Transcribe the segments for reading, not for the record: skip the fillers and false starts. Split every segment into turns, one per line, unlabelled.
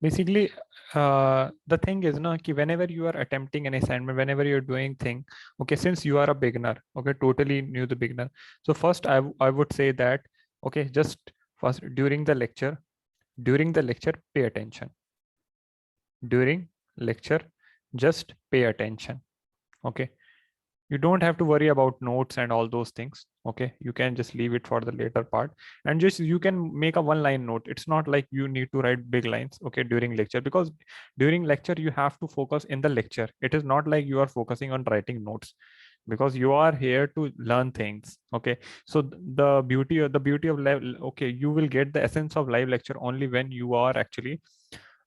Basically, the thing is na ki whenever you are attempting an assignment, whenever you're doing thing, okay, since you are a beginner, okay, totally new the beginner. So first I would say that, okay, just first during the lecture, pay attention. During lecture, just pay attention. Okay, you don't have to worry about notes and all those things. Okay, you can just leave it for the later part, and just you can make a one line note. It's not like you need to write big lines, okay, during lecture, because during lecture you have to focus in the lecture. It is not like you are focusing on writing notes, because you are here to learn things. Okay, so the beauty of live, okay, you will get the essence of live lecture only when you are actually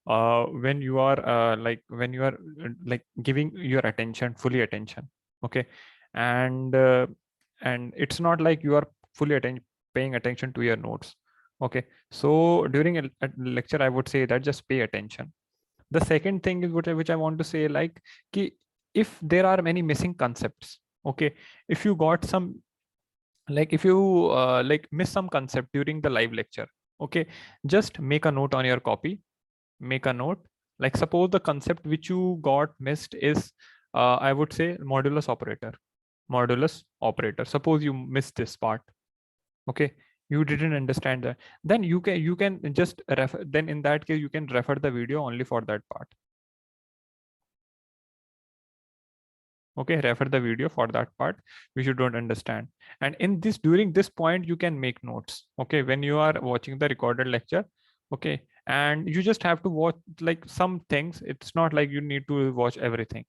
when you are when you are like giving your attention, fully attention. Okay, and it's not like you are fully paying attention to your notes. Okay, so during a lecture I would say that just pay attention. The second thing is which I want to say, like ki, if there are many missing concepts, okay, if you got some, like if you like miss some concept during the live lecture, okay, just make a note on your copy. Make a note, like suppose the concept which you got missed is I would say modulus operator. Suppose you missed this part, okay, you didn't understand that, then you can just refer, then in that case you can refer the video only for that part. Okay, refer the video for that part which you don't understand. And in this, during this point, you can make notes, okay, when you are watching the recorded lecture. Okay, and you just have to watch like some things. It's not like you need to watch everything,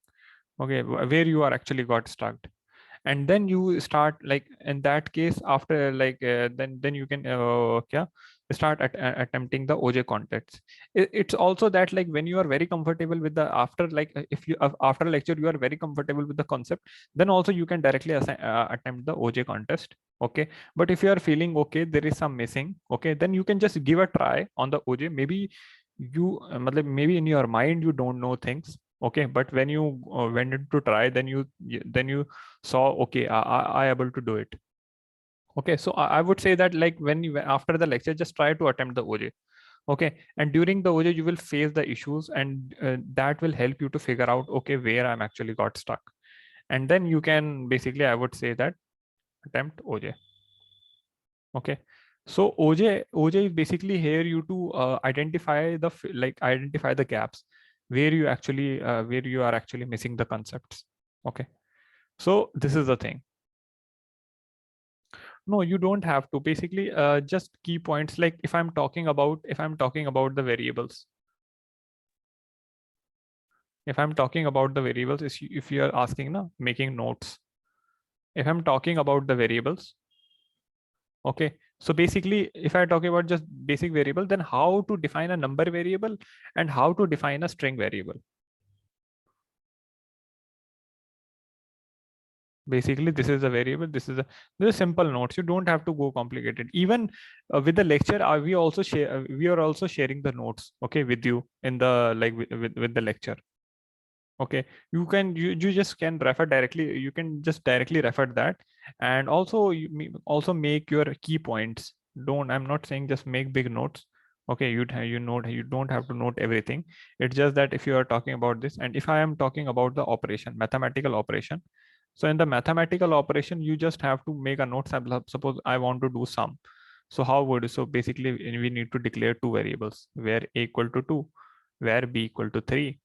okay, where you are actually got stuck. And then you start, like in that case, after like then you can yeah, start attempting the OJ contexts. It's also that, like when you are very comfortable with the, after like if you after lecture you are very comfortable with the concept, then also you can directly attempt the OJ contest. Okay, but if you are feeling okay, there is some missing, okay, then you can just give a try on the OJ. Maybe maybe in your mind you don't know things, okay, but when you went in to try, then you saw, okay, I able to do it. Okay, so I would say that, like when you after the lecture, just try to attempt the OJ. Okay, and during the OJ you will face the issues, and that will help you to figure out, okay, where I'm actually got stuck. And then you can basically, I would say that, attempt OJ. Okay, so OJ is basically here you to identify the identify the gaps where you are actually missing the concepts. Okay, so this is the thing. No, you don't have to. Basically, just key points. Like if I'm talking about the variables, if I'm talking about the variables, if you are asking, na, making notes. If I'm talking about the variables, okay. So basically, if I talk about just basic variable, then how to define a number variable and how to define a string variable. Basically, this is a variable. This is simple notes. You don't have to go complicated. Even with the lecture, we also share. We are also sharing the notes, okay, with you in the like with the lecture. Okay, you just can refer directly. You can just directly refer that, and also also make your key points. Don't I'm not saying just make big notes. Okay, you don't have to note everything. It's just that if you are talking about this, and if I am talking about the operation, mathematical operation, so in the mathematical operation, you just have to make a note. Suppose I want to do sum. So how would, so basically we need to declare two variables, where a equal to 2, where b equal to 3.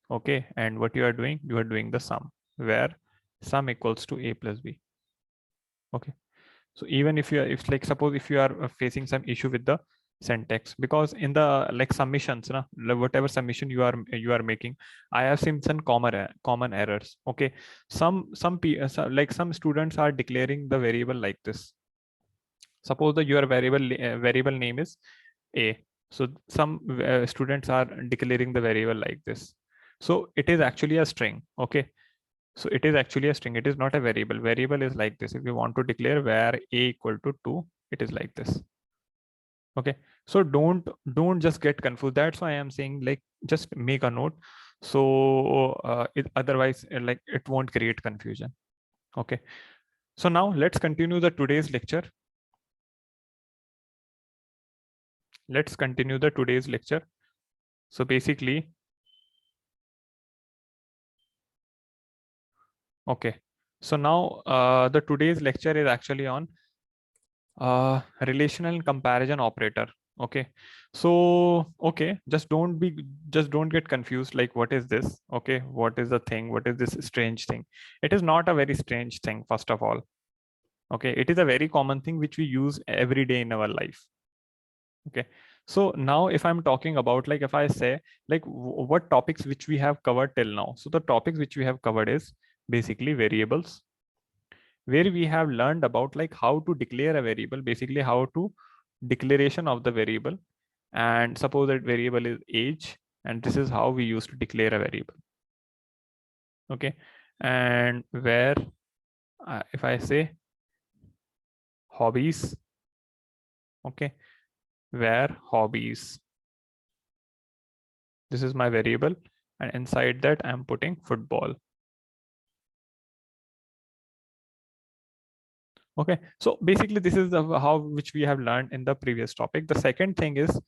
Okay, and what you are doing the sum, where sum equals to a plus b. Okay, so even if you are, if like suppose if you are facing some issue with the syntax, because in the like submissions, na, whatever submission you are making, I have seen some common errors. Okay, like some students are declaring the variable like this. Suppose that your variable name is a, so some students are declaring the variable like this. So it is actually a string. Okay, so it is actually a string, it is not a variable. Variable is like this. If you want to declare where a equal to 2, it is like this. Okay, so don't just get confused. That's why I am saying, like, just make a note. So otherwise like it won't create confusion. Okay, so now let's continue the today's lecture. Let's continue the today's lecture. So basically, okay. So now the today's lecture is actually on relational comparison operator. Okay. So okay, just don't get confused, like what is this? Okay, what is the thing? What is this strange thing? It is not a very strange thing, first of all. Okay, it is a very common thing which we use every day in our life. Okay, so now if I'm talking about, like if I say like what topics which we have covered till now, so the topics which we have covered is basically variables, where we have learned about like how to declare a variable, basically how to declaration of the variable. And suppose that variable is age, and this is how we used to declare a variable. Okay, and where if I say hobbies, okay, where hobbies, this is my variable, and inside that I'm putting football. Okay, so basically this is how which we have learned in the previous topic. The second thing is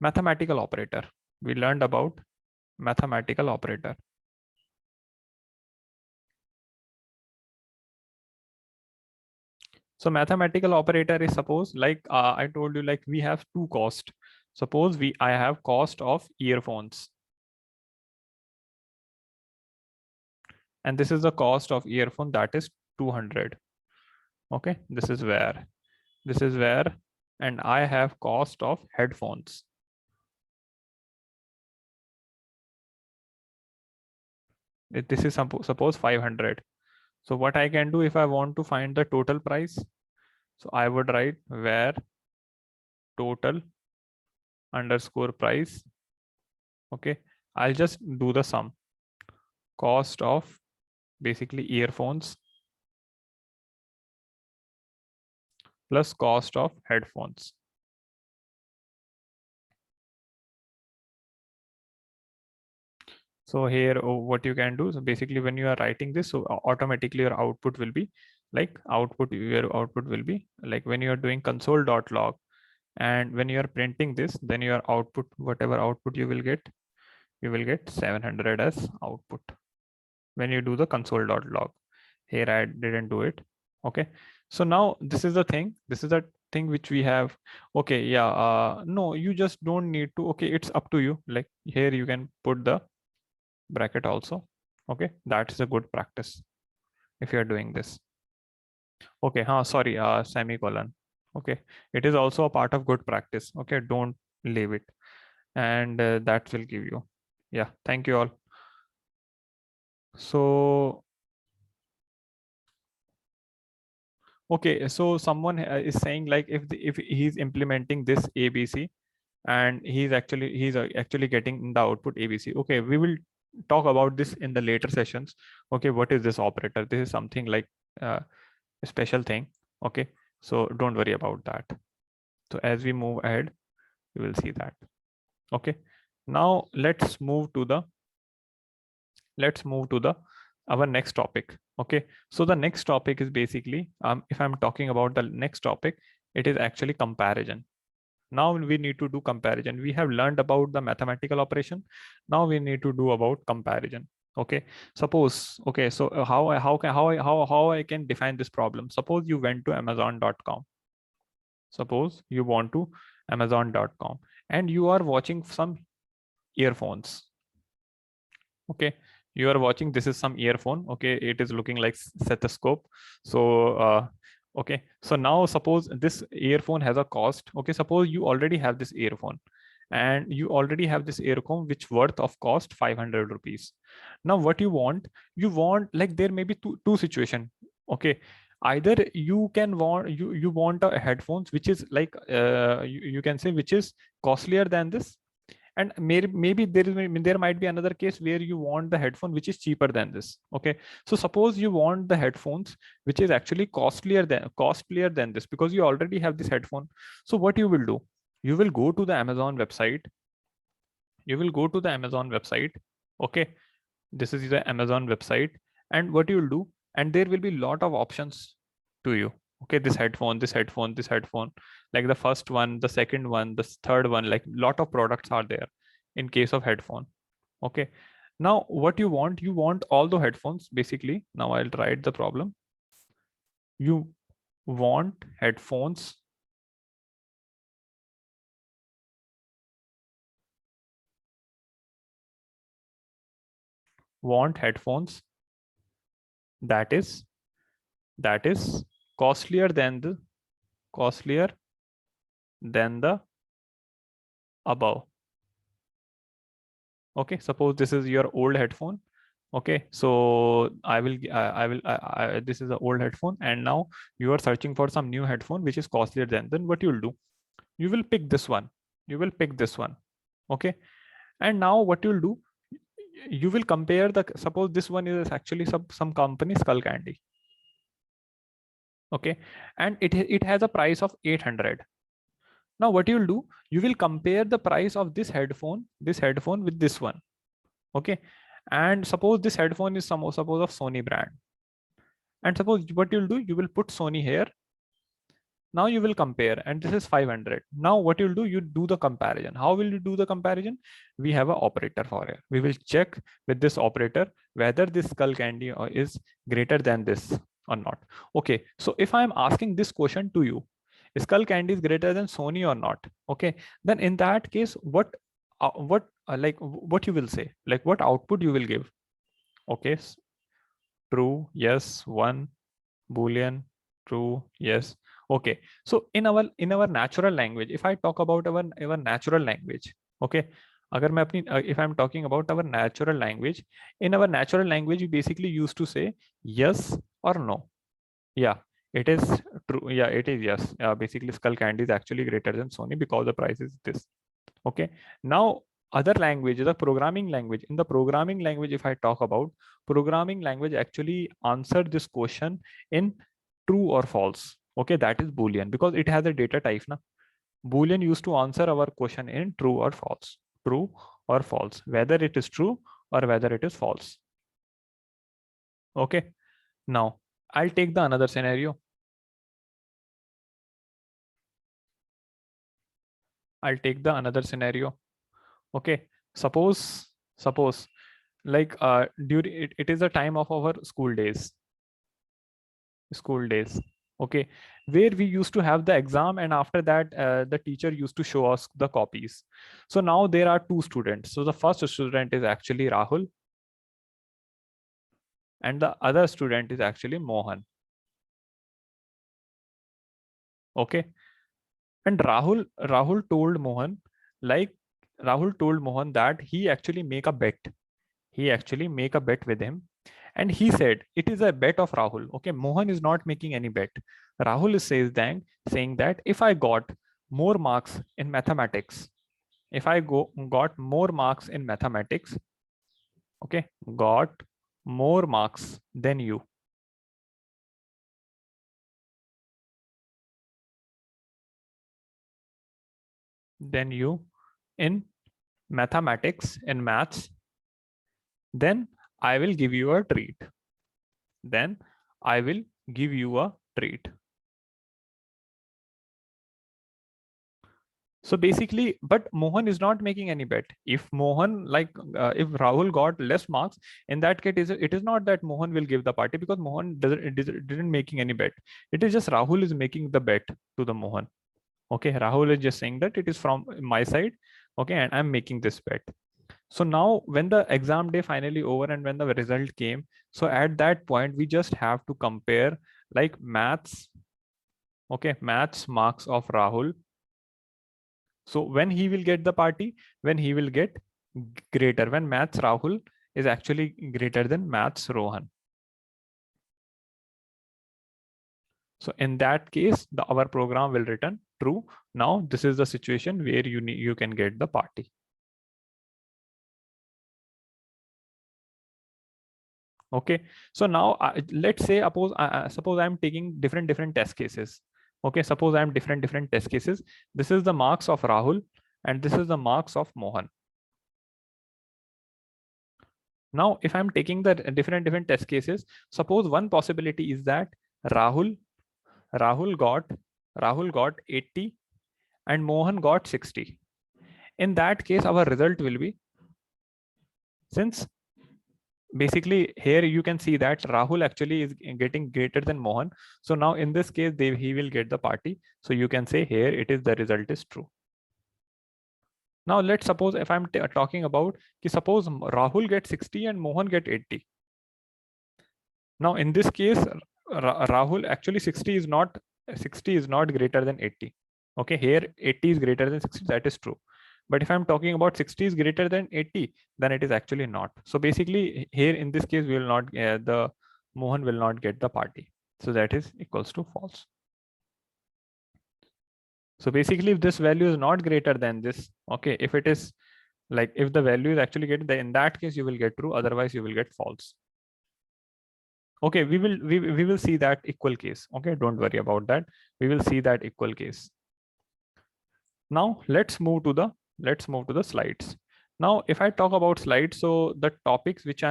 mathematical operator. We learned about mathematical operator. So mathematical operator is, suppose like I told you, like we have two cost. Suppose I have cost of earphones, and this is the cost of earphone, that is 200. Okay, this is where, and I have cost of headphones. This is suppose 500. So what I can do, if I want to find the total price, so I would write where total underscore price. Okay, I'll just do the sum, cost of basically earphones plus cost of headphones. So here what you can do, so basically when you are writing this, so automatically your output will be like your output will be like when you are doing console.log, and when you are printing this, then your output, whatever output you will get 700 as output when you do the console.log. Here I didn't do it. Okay, so now this is the thing, this is the thing which we have. Okay, yeah, no, you just don't need to. Okay, it's up to you. Like here you can put the bracket also. Okay, that's a good practice if you're doing this. Okay, sorry, semicolon. Okay, it is also a part of good practice. Okay, don't leave it, and that will give you. Yeah, thank you all. So okay, so someone is saying like if he's implementing this ABC, and he's actually getting the output ABC. Okay, we will talk about this in the later sessions. Okay, what is this operator? This is something like a special thing. Okay, so don't worry about that. So as we move ahead, we will see that. Okay, now let's move to the our next topic. Okay, so the next topic is basically if I'm talking about the next topic, it is actually comparison. Now we need to do comparison. We have learned about the mathematical operation. Now we need to do about comparison. Okay, suppose, okay, so how I can define this problem. Suppose you went to amazon.com. Suppose you want to amazon.com, and you are watching some earphones. Okay, you are watching, this is some earphone. Okay, it is looking like stethoscope. So okay, so now suppose this earphone has a cost. Okay, suppose you already have this earphone, and you already have this earphone which worth of cost 500 rupees. Now what you want like there may be two situation. Okay, either you can want you want a headphones which is like you can say which is costlier than this, and maybe there might be another case where you want the headphone which is cheaper than this. Okay, so suppose you want the headphones which is actually costlier than this, because you already have this headphone. So what you will do, you will go to the amazon website. Okay, this is the amazon website, and what you will do, and there will be lot of options to you. Okay, this headphone, like the first one, the second one, the third one, like lot of products are there. in case of headphone. Okay. Now what you want all the headphones basically. Now I'll write the problem. You want headphones that is costlier than the above. Okay, suppose this is your old headphone. Okay, so this is an old headphone, and now you are searching for some new headphone which is costlier than. Then what you'll do? You will pick this one. Okay, and now what you'll do? You will compare the. Suppose this one is actually some company Skull Candy. Okay, and it has a price of 800. Now what you'll do? You will compare the price of this headphone with this one. Okay, and suppose this headphone is suppose of Sony brand, and suppose what you'll do, you will put Sony here. Now you will compare, and this is 500. Now what you'll do, you do the comparison. How will you do the comparison? We have an operator for it. We will check with this operator whether this Skull Candy is greater than this or not. Okay, so if I'm asking this question to you, Skull Candy is greater than Sony or not? Okay, then in that case, what you will say? Like what output you will give? Okay, true, yes, one, boolean, true, yes. Okay, so in our natural language, if I talk about our natural language, okay, अगर मैं अपनी if I'm talking about our natural language, in our natural language, we basically used to say yes or no. Yeah, it is true. Yeah, it is yes. Basically, Skull Candy is actually greater than Sony because the price is this. Okay, now other language, the programming language. In the programming language, if I talk about programming language, actually answer this question in true or false. Okay, that is boolean because it has a data type. Na? Boolean used to answer our question in true or false. True or false, whether it is true or whether it is false. Okay, now I'll take the another scenario. Okay, suppose like during it is the time of our school days. Okay, where we used to have the exam, and after that the teacher used to show us the copies. So now there are two students. So the first student is actually Rahul, and the other student is actually Mohan. Okay, and Rahul told Mohan, like Rahul told Mohan that he actually make a bet with him, and he said it is a bet of Rahul. Okay, Mohan is not making any bet. Rahul is saying that if I got more marks in mathematics, got more marks in mathematics, okay, got more marks than you, in mathematics, in maths, then I will give you a treat. So basically, but Mohan is not making any bet. If Mohan, if Rahul got less marks, in that case, it is not that Mohan will give the party because Mohan didn't making any bet. It is just Rahul is making the bet to the Mohan. Okay, Rahul is just saying that it is from my side. Okay, and I'm making this bet. So now when the exam day finally over and when the result came, so at that point, we just have to compare like maths. Okay, maths marks of Rahul. So when he will get the party, when he will get greater, when maths Rahul is actually greater than maths Rohan. So in that case, our program will return true. Now this is the situation where you can get the party. Okay, so now let's say suppose I'm taking different test cases. Okay, suppose I'm different test cases. This is the marks of Rahul and this is the marks of Mohan. Now if I'm taking the different test cases, suppose one possibility is that Rahul got 80 and Mohan got 60. In that case, our result will be, since basically here you can see that Rahul actually is getting greater than Mohan. So now in this case, he will get the party. So you can say here it is the result is true. Now let's suppose if I'm talking about, suppose Rahul gets 60 and Mohan get 80. Now in this case, Rahul actually 60 is not greater than 80. Okay, here 80 is greater than 60. That is true. But if I'm talking about 60 is greater than 80, then it is actually not. So basically here in this case, we will not, the Mohan will not get the party. So that is equals to false. So basically if this value is not greater than this, okay, if it is like, if the value is actually getting, then in that case you will get true, otherwise you will get false. Okay, we will see that equal case. Okay, don't worry about that. We will see that equal case. Now let's move to the slides. Now, if I talk about slides, so the topics which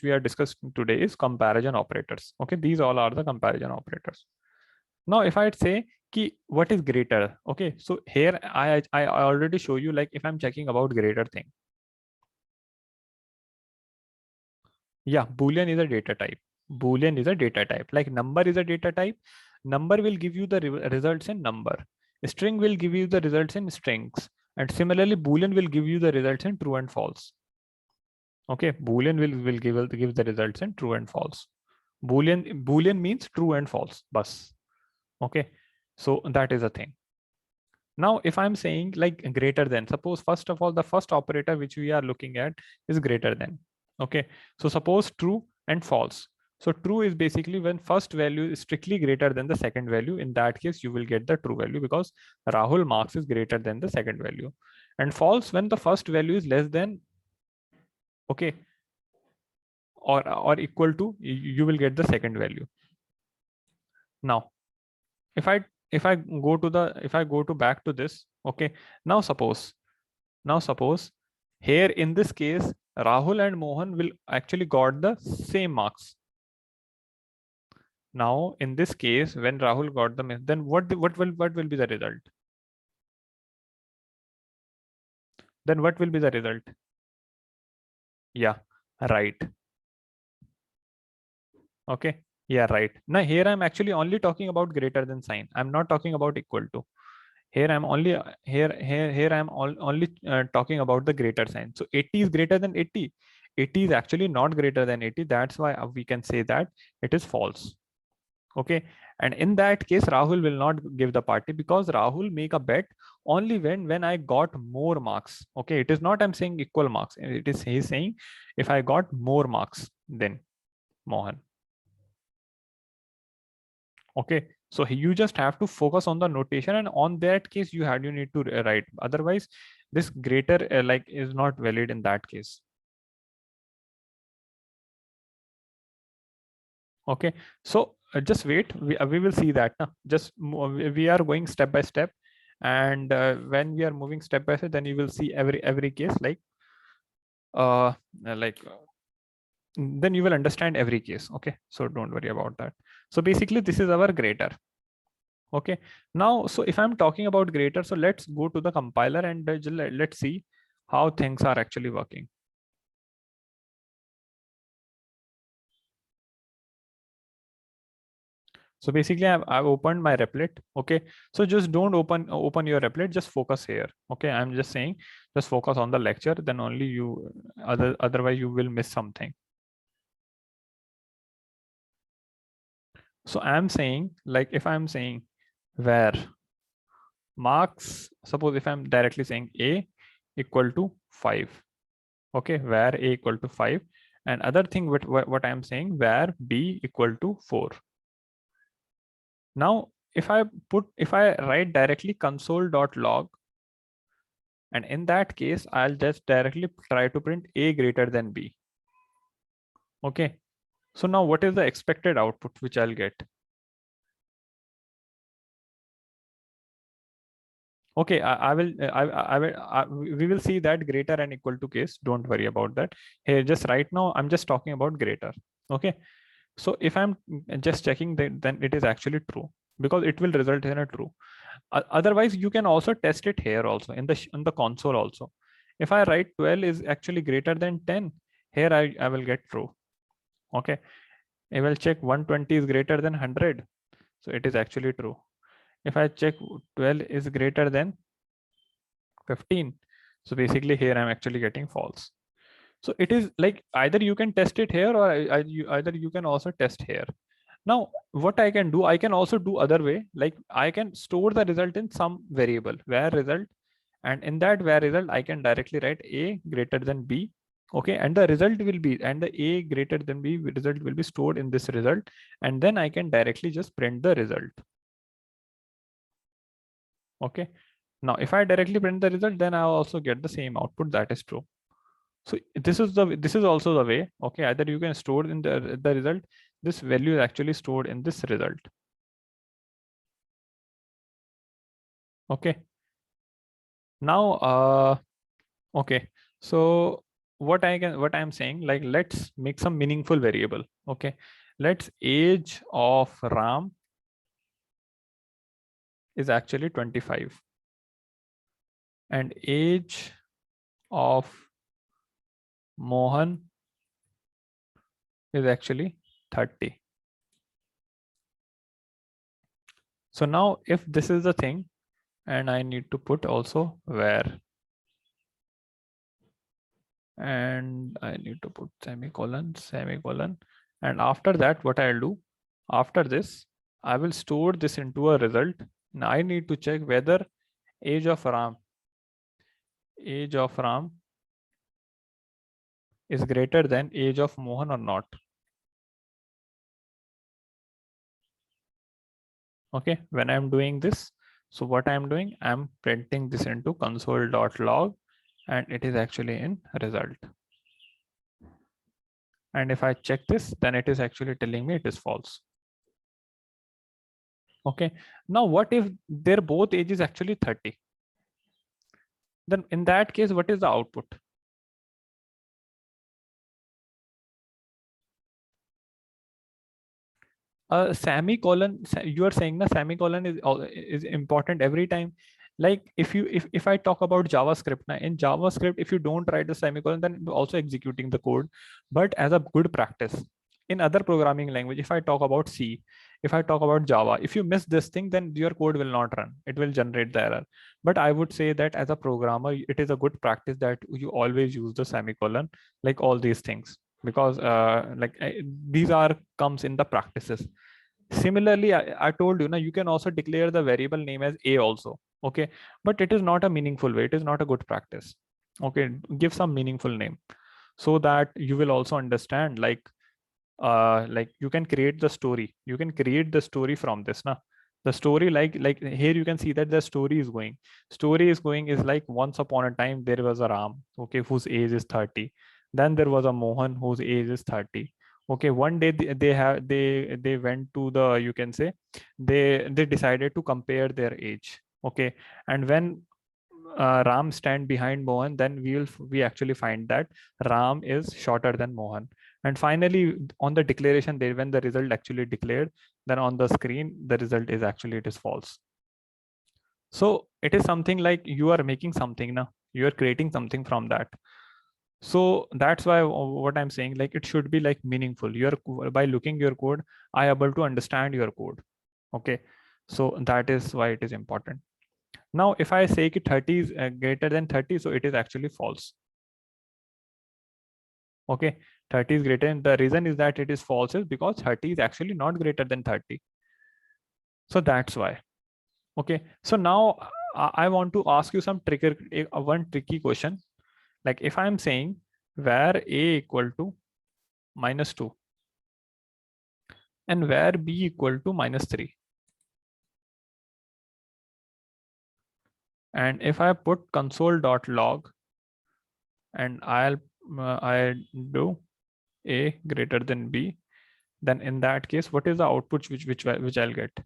we are discussing today is comparison operators. Okay, these all are the comparison operators. Now, if I'd say what is greater, okay, so here I already show you, like if I'm checking about greater thing. Yeah, Boolean is a data type. Boolean is a data type. Like number is a data type. Number will give you the results in number. String will give you the results in strings. And similarly, Boolean will give you the results in true and false. Okay, Boolean will give the results in true and false. Boolean means true and false. Bus. Okay, so that is a thing. Now, if I'm saying like greater than, suppose first of all, the first operator which we are looking at is greater than. Okay, so suppose true and false. So true is basically when first value is strictly greater than the second value. In that case, you will get the true value because Rahul marks is greater than the second value. And false when the first value is less than, okay, or equal to, you will get the second value. Now, if I go to back to this, okay, now suppose here in this case, Rahul and Mohan will actually got the same marks. Now in this case, when Rahul got them, then what will be the result? Then what will be the result? Yeah, right. Okay, yeah, right. Now here I'm actually only talking about greater than sign. I'm not talking about equal to. Here I'm only only talking about the greater sign. So 80 is greater than 80. 80 is actually not greater than 80. That's why we can say that it is false. Okay, and in that case, Rahul will not give the party because Rahul make a bet only when I got more marks. Okay, it is not I'm saying equal marks. It is he's saying if I got more marks than Mohan. Okay, so you just have to focus on the notation, and on that case you need to write. Otherwise, this greater like is not valid in that case. Okay, so just wait. We will see that. Just we are going step by step, and when we are moving step by step, then you will see every case uh like then you will understand every case. Okay, so don't worry about that. So basically, this is our greater. Okay, now so if I'm talking about greater, so let's go to the compiler and let's see how things are actually working. So basically I've opened my replit. Okay, so just don't open your replit, just focus here. Okay, I'm just saying just focus on the lecture, then only you otherwise you will miss something. So I'm saying, like if I'm saying where marks, suppose if I'm directly saying a equal to 5. Okay, where a equal to 5, and other thing what I'm saying where b equal to 4. Now if I write directly console.log, and in that case I'll just directly try to print a greater than b. Okay, so now what is the expected output which I'll get? Okay, we will see that greater and equal to case. Don't worry about that. Here, just right now, I'm just talking about greater. Okay, so if I'm just checking that, then it is actually true because it will result in a true. Otherwise, you can also test it here also in the console also. If I write 12 is actually greater than 10, here I will get true. Okay. I will check 120 is greater than 100. So it is actually true. If I check 12 is greater than 15. So basically here I'm actually getting false. So it is like either you can test it here or either you can also test here. Now, what I can do, I can also do other way. Like I can store the result in some variable, var result, and in that var result, I can directly write a greater than b. Okay, and the result will be, and the a greater than b result will be stored in this result, and then I can directly just print the result. Okay, now if I directly print the result, then I also get the same output, that is true. So this is also the way. Okay, either you can store in the result, this value is actually stored in this result. Okay, now okay, so what I'm saying, like let's make some meaningful variable. Okay, let's age of Ram is actually 25 and age of Mohan is actually 30. So now if this is the thing, and I need to put also where, and I need to put semicolon, semicolon. And after that, what I'll do, after this, I will store this into a result. Now I need to check whether age of Ram, age of Ram is greater than age of Mohan or not. Okay, when I'm doing this, so what I'm doing, I'm printing this into console.log and it is actually in result. And if I check this, then it is actually telling me it is false. Okay, now what if their both age is actually 30? Then in that case, what is the output? Semicolon, you are saying the semicolon is important every time. Like if I talk about JavaScript now, in JavaScript, if you don't write the semicolon, then you're also executing the code. But as a good practice, in other programming language, if I talk about C, if I talk about Java, if you miss this thing, then your code will not run. It will generate the error. But I would say that as a programmer, it is a good practice that you always use the semicolon, like all these things, because these are comes in the practices. Similarly, I told you now you can also declare the variable name as a also. Okay, but it is not a meaningful way. It is not a good practice. Okay, give some meaningful name so that you will also understand, like you can create the story. You can create the story from this now. The story, like here you can see that the story is going is like, once upon a time there was a Ram, okay, whose age is 30. Then there was a Mohan whose age is 30. Okay, one day they went to the, you can say, they decided to compare their age. Okay, and when Ram stand behind Mohan, then we actually find that Ram is shorter than Mohan. And finally, on the declaration, they when the result actually declared, then on the screen the result is actually it is false. So it is something like you are making something now. You are creating something from that. So that's why what I'm saying, like it should be like meaningful. You're by looking your code, I able to understand your code. Okay, so that is why it is important. Now, if I say that 30 is greater than 30, so it is actually false. Okay, 30 is greater, and the reason is that it is false is because 30 is actually not greater than 30. So that's why. Okay, so now I want to ask you some one tricky question. Like if I'm saying where a equal to -2 and where b equal to -3, and if I put console.log and I do a greater than b, then in that case, what is the output which I'll get?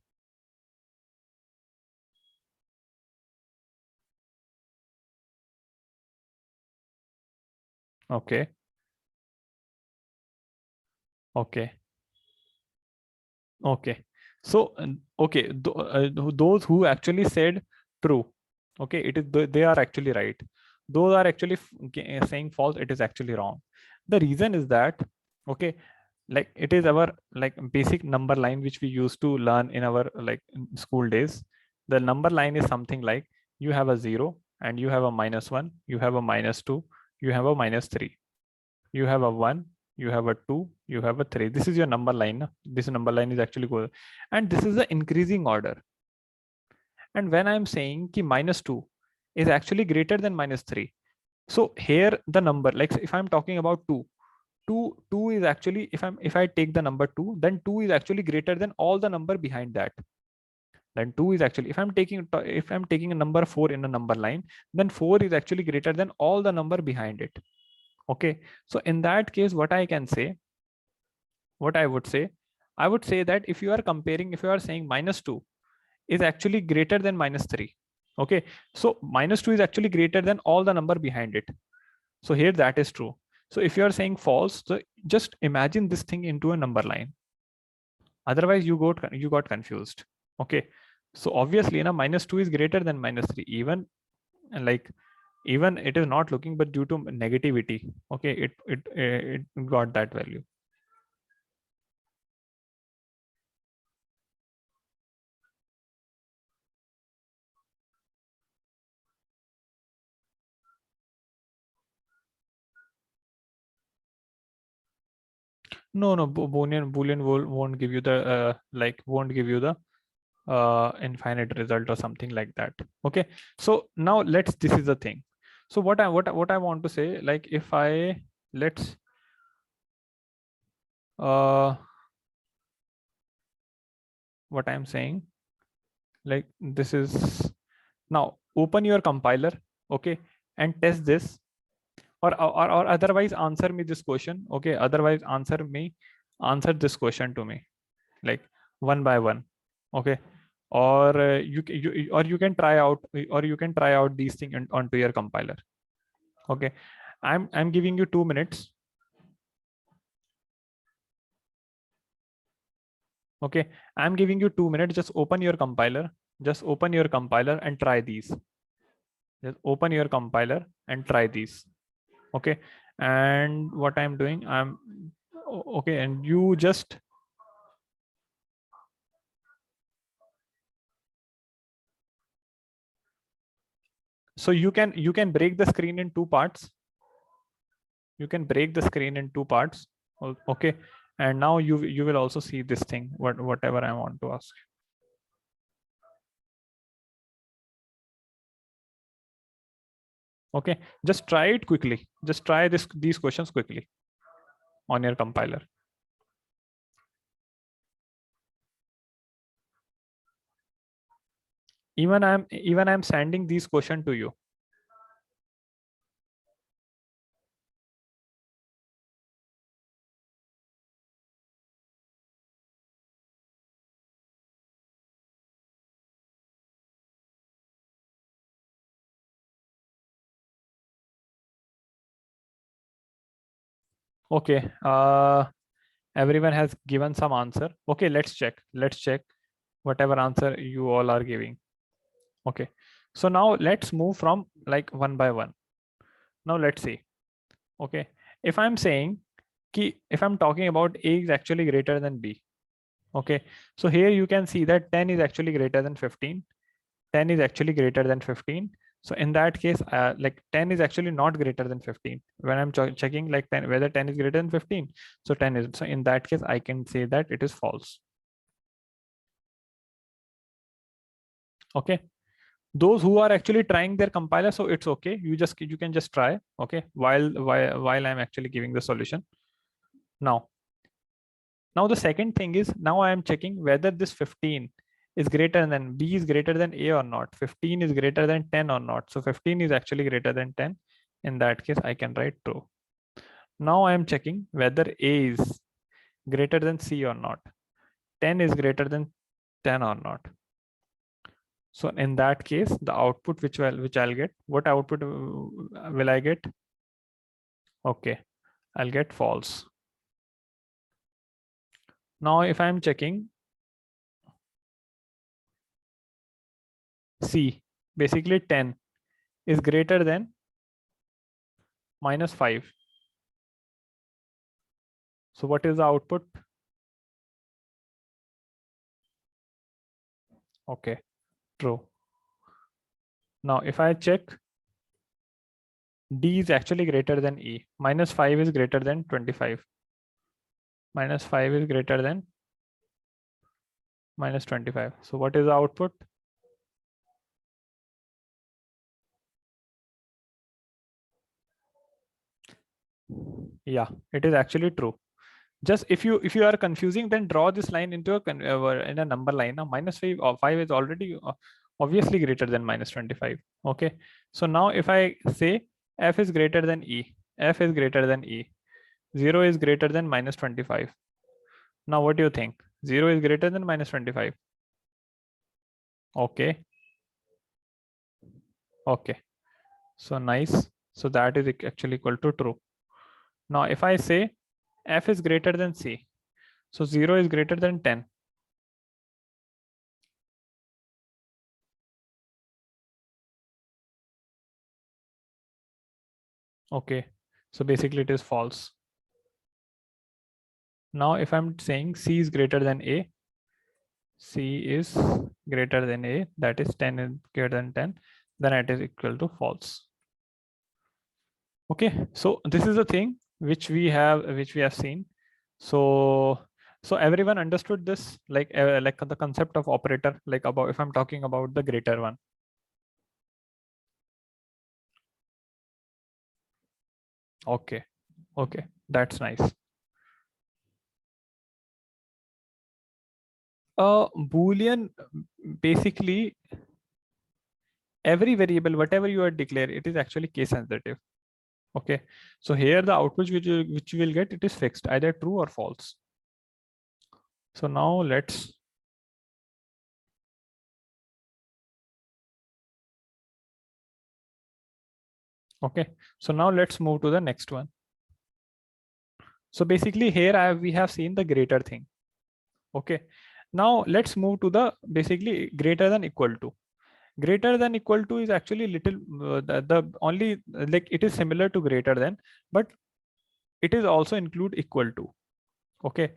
Okay, okay, okay. So okay, those who actually said true, okay, it is they are actually right. Those are actually saying false, it is actually wrong. The reason is that, okay, like it is our like basic number line which we used to learn in our like school days. The number line is something like you have a 0 and you have a -1, you have a -2, you have a -3, you have a 1, you have a 2, you have a 3. This is your number line. Na? This number line is actually good, and this is the increasing order. And when I'm saying ki -2 is actually greater than -3, so here the number, like if I'm talking about 2, 2 is actually, if I take the number 2, then 2 is actually greater than all the number behind that. Then 2 is actually, if I'm taking a number 4 in a number line, then 4 is actually greater than all the number behind it. Okay, so in that case, what I can say, what I would say, I would say that if you are comparing, if you are saying -2 is actually greater than -3. Okay, so -2 is actually greater than all the number behind it. So here that is true. So if you are saying false, so just imagine this thing into a number line. Otherwise you got confused. Okay, so obviously na -2 is greater than -3, even like even it is not looking, but due to negativity, okay, it got that value. No, no, Boolean won't give you the like won't give you the infinite result or something like that. Okay, so now this is the thing. So what I want to say, like if I let's what I'm saying, like this is, now open your compiler, okay, and test this, or otherwise answer me this question, okay, otherwise answer this question to me, like one by one, okay, or you can try out, or you can try out these things onto your compiler. Okay, I'm giving you 2 minutes. Okay, I'm giving you 2 minutes. Just open your compiler. Just open your compiler and try these. Just open your compiler and try these. Okay, and what I'm doing, okay, and you just, so you can break the screen in two parts. You can break the screen in two parts. Okay, and now you will also see this thing, whatever I want to ask. Okay, just try it quickly. Just try these questions quickly on your compiler. Even I'm sending these questions to you. Okay, everyone has given some answer. Okay, let's check. Let's check whatever answer you all are giving. Okay, so now let's move from like one by one. Now let's see. Okay, if I'm saying if I'm talking about A is actually greater than B. Okay, so here you can see that 10 is actually greater than 15. 10 is actually greater than 15. So in that case, like 10 is actually not greater than 15. When I'm checking like 10, whether 10 is greater than 15, so 10 is, so in that case, I can say that it is false. Okay, those who are actually trying their compiler, so it's okay, you can just try, okay, while I'm actually giving the solution. Now the second thing is, now I am checking whether this 15 is greater than B is greater than A or not. 15 is greater than 10 or not. So 15 is actually greater than 10. In that case, I can write true. Now I am checking whether A is greater than C or not. 10 is greater than 10 or not. So in that case, the output which I'll get, what output will I get? Okay, I'll get false. Now if I'm checking, C, basically 10 is greater than -5. So what is the output? Okay, true. Now if I check, D is actually greater than E. -5 is greater than 25. -5 is greater than -25. So what is the output? Yeah, it is actually true. Just if you are confusing, then draw this line into in a number line. Now -5 or 5 is already obviously greater than -25. Okay, so now if I say f is greater than E, f is greater than E, 0 is greater than -25. Now what do you think? 0 is greater than -25. Okay, okay, so nice. So that is actually equal to true. Now if I say f is greater than C, so 0 is greater than 10. Okay, so basically it is false. Now if I'm saying C is greater than A, C is greater than A, that is 10 is greater than 10, then it is equal to false. Okay, so this is the thing which we have seen. So everyone understood this, like the concept of operator, like about if I'm talking about the greater one. Okay, okay, that's nice. Boolean, basically every variable, whatever you are declare, it is actually case sensitive. Okay, so here the output which you will get, it is fixed, either true or false. So now let's okay, so now let's move to the next one. So basically here we have seen the greater thing. Okay, now let's move to the basically greater than equal to. Greater than equal to is actually little the only like it is similar to greater than, but it is also include equal to. Okay,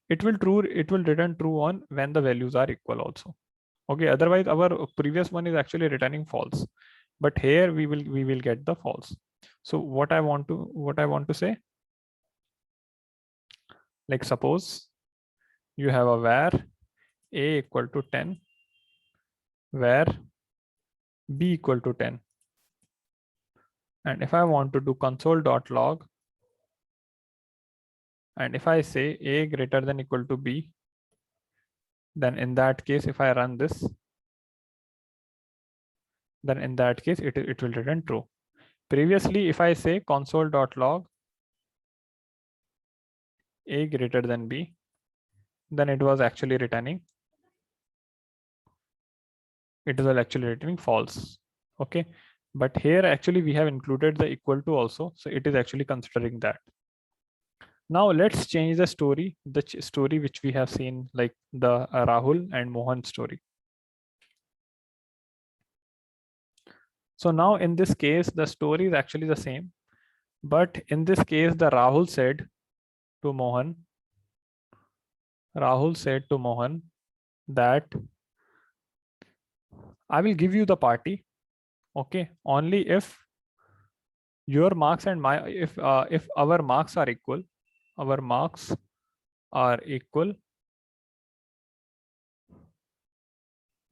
it will return true on when the values are equal also. Okay, otherwise our previous one is actually returning false, but here we will get the false. So what I want to say, like suppose you have a var a equal to 10, var b equal to 10, and if I want to do console.log, and if I say a greater than equal to b, then in that case if I run this, then in that case it will return true. Previously if I say console.log a greater than b, then it was actually returning false. Okay, but here actually we have included the equal to also, so it is actually considering that. Now let's change the story, story which we have seen, like the Rahul and Mohan story. So now in this case the story is actually the same, but in this case the Rahul said to Mohan that I will give you the party, okay, only if your marks and my if our marks are equal, our marks are equal,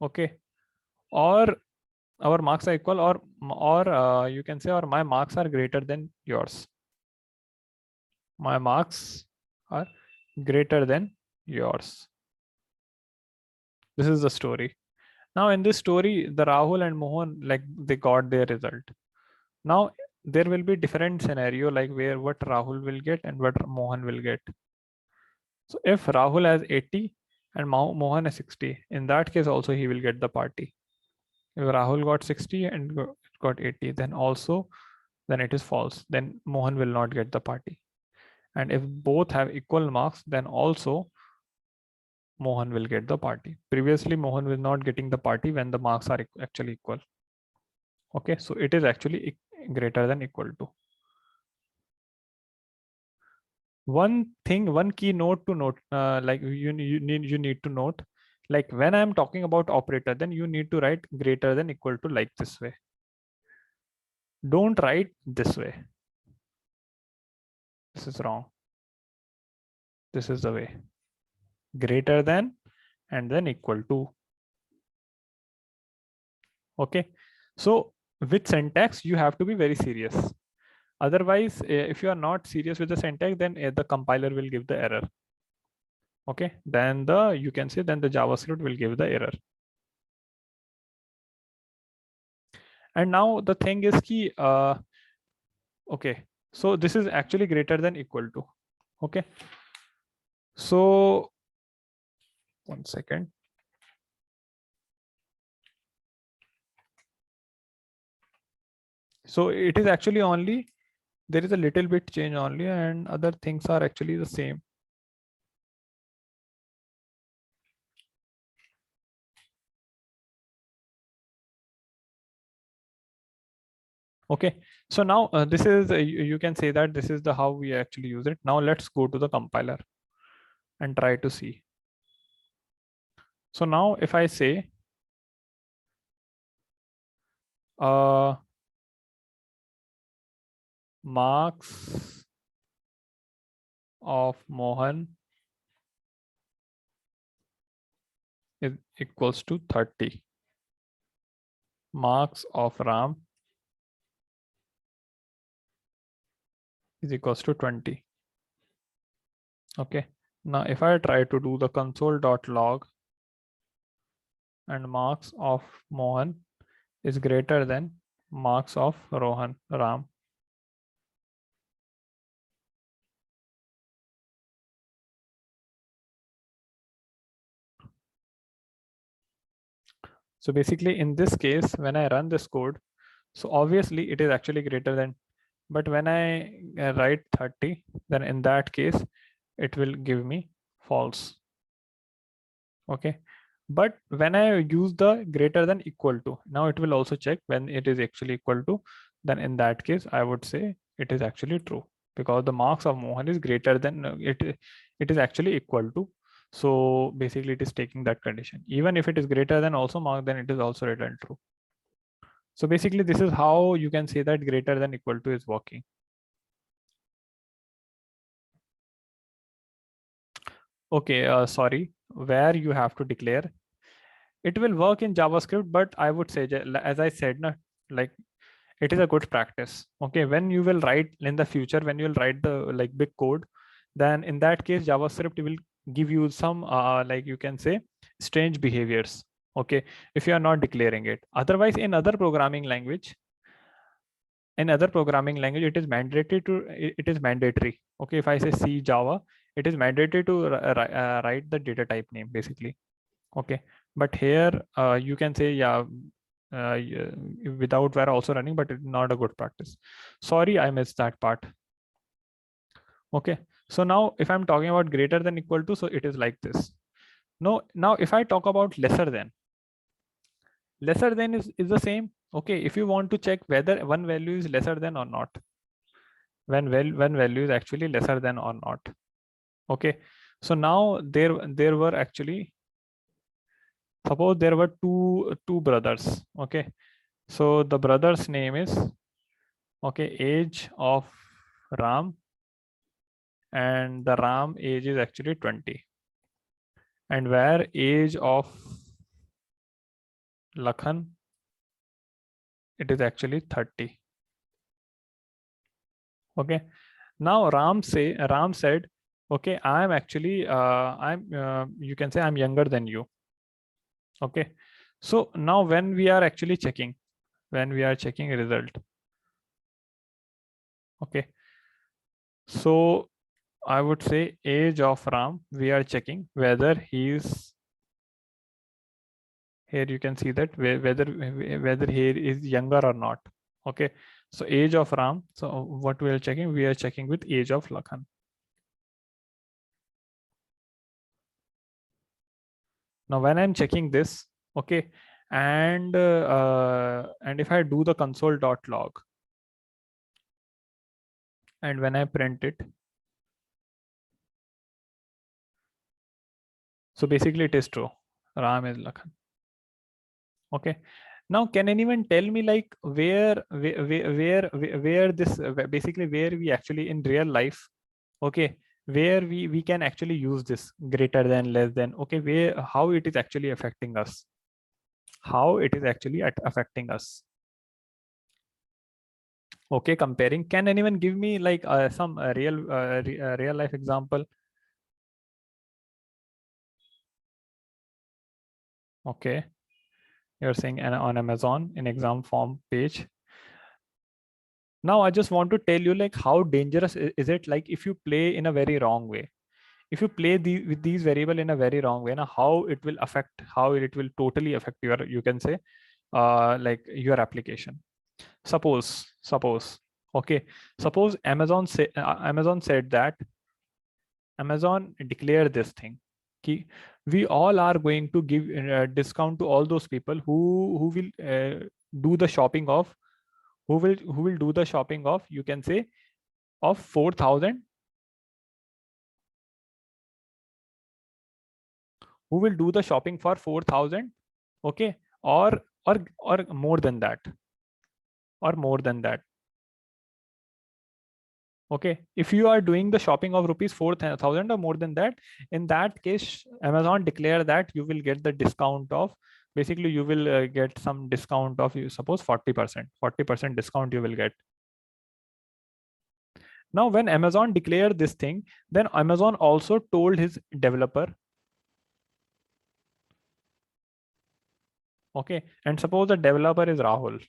okay, or our marks are equal, or you can say, or my marks are greater than yours. My marks are greater than yours. This is the story. Now in this story, the Rahul and Mohan, like they got their result. Now there will be different scenario, like where what Rahul will get and what Mohan will get. So if Rahul has 80 and Mohan has 60, in that case also he will get the party. If Rahul got 60 and got 80, then it is false. Then Mohan will not get the party. And if both have equal marks, then also Mohan will get the party. Previously, Mohan was not getting the party when the marks are actually equal. Okay, so it is actually greater than equal to. One thing, one key note to note, like you need to note, like when I'm talking about operator, then you need to write greater than equal to like this way. Don't write this way. This is wrong. This is the way. Greater than and then equal to. Okay. So with syntax, you have to be very serious. Otherwise, if you are not serious with the syntax, then the compiler will give the error. Okay. Then you can say then the JavaScript will give the error. And now the thing is key. Okay. So this is actually greater than equal to. Okay. So 1 second. So it is actually only, there is a little bit change only, and other things are actually the same. Okay, so now this is you can say that this is the how we actually use it. Now let's go to the compiler and try to see. So now if I say marks of Mohan is equals to 30, marks of Ram is equals to 20. Okay, now if I try to do the console.log and marks of Mohan is greater than marks of Ram. So basically in this case, when I run this code, so obviously it is actually greater than, but when I write 30, then in that case, it will give me false. Okay. But when I use the greater than equal to, now it will also check when it is actually equal to, then in that case, I would say it is actually true because the marks of Mohan is greater than it is actually equal to. So basically it is taking that condition. Even if it is greater than also mark, then it is also returned true. So basically this is how you can say that greater than equal to is working. Okay, sorry, where you have to declare. It will work in JavaScript, but I would say, as I said, like it is a good practice. Okay, when you will write in the future, when you will write the like big code, then in that case, JavaScript will give you some like you can say strange behaviors. Okay, if you are not declaring it. Otherwise, in other programming language, it is mandatory to it is mandatory. Okay, if I say C Java, it is mandatory to write the data type name basically. Okay, but here you can say yeah, without where also running, but it's not a good practice. Sorry, I missed that part. Okay, so now if I'm talking about greater than equal to, so it is like this. No, now if I talk about lesser than is the same. Okay, if you want to check whether one value is lesser than or not, when value is actually lesser than or not. Okay, so now there were actually, suppose there were two brothers. Okay, so the brother's name is, okay, age of Ram, and the Ram age is actually 20, and where age of Lakhan, it is actually 30. Okay, now Ram said, okay, I'm actually I'm you can say I'm younger than you. Okay, so now when we are actually checking, when we are checking a result, okay, so I would say age of Ram, we are checking whether he is, here you can see that whether he is younger or not. Okay, so age of Ram, so what we are checking, we are checking with age of Lakhan. Now when I'm checking this, okay, and if I do the console.log, and when I print it, so basically it is true. Ram is Lakhan. Okay. Now, can anyone tell me like where this basically where we actually in real life, okay, where we can actually use this greater than, less than, okay, where how it is actually affecting us, how it is actually affecting us. Okay, comparing. Can anyone give me like some real life example? Okay, you're saying on Amazon in exam form page. Now I just want to tell you like how dangerous is it, like if you play in a very wrong way, if you play with these variable in a very wrong way, now how it will affect, how it will totally affect your, you can say, like your application. Suppose, okay, suppose Amazon said that, Amazon declared this thing, ki we all are going to give discount to all those people who will do the shopping of, who will do the shopping of, you can say, of 4,000, who will do the shopping for 4,000, okay, or more than that, or more than that. Okay, if you are doing the shopping of rupees 4,000 or more than that, in that case Amazon declare that you will get the discount of, basically you will get some discount of, you suppose 40% discount you will get. Now when Amazon declared this thing, then Amazon also told his developer, okay, and suppose the developer is Rahul.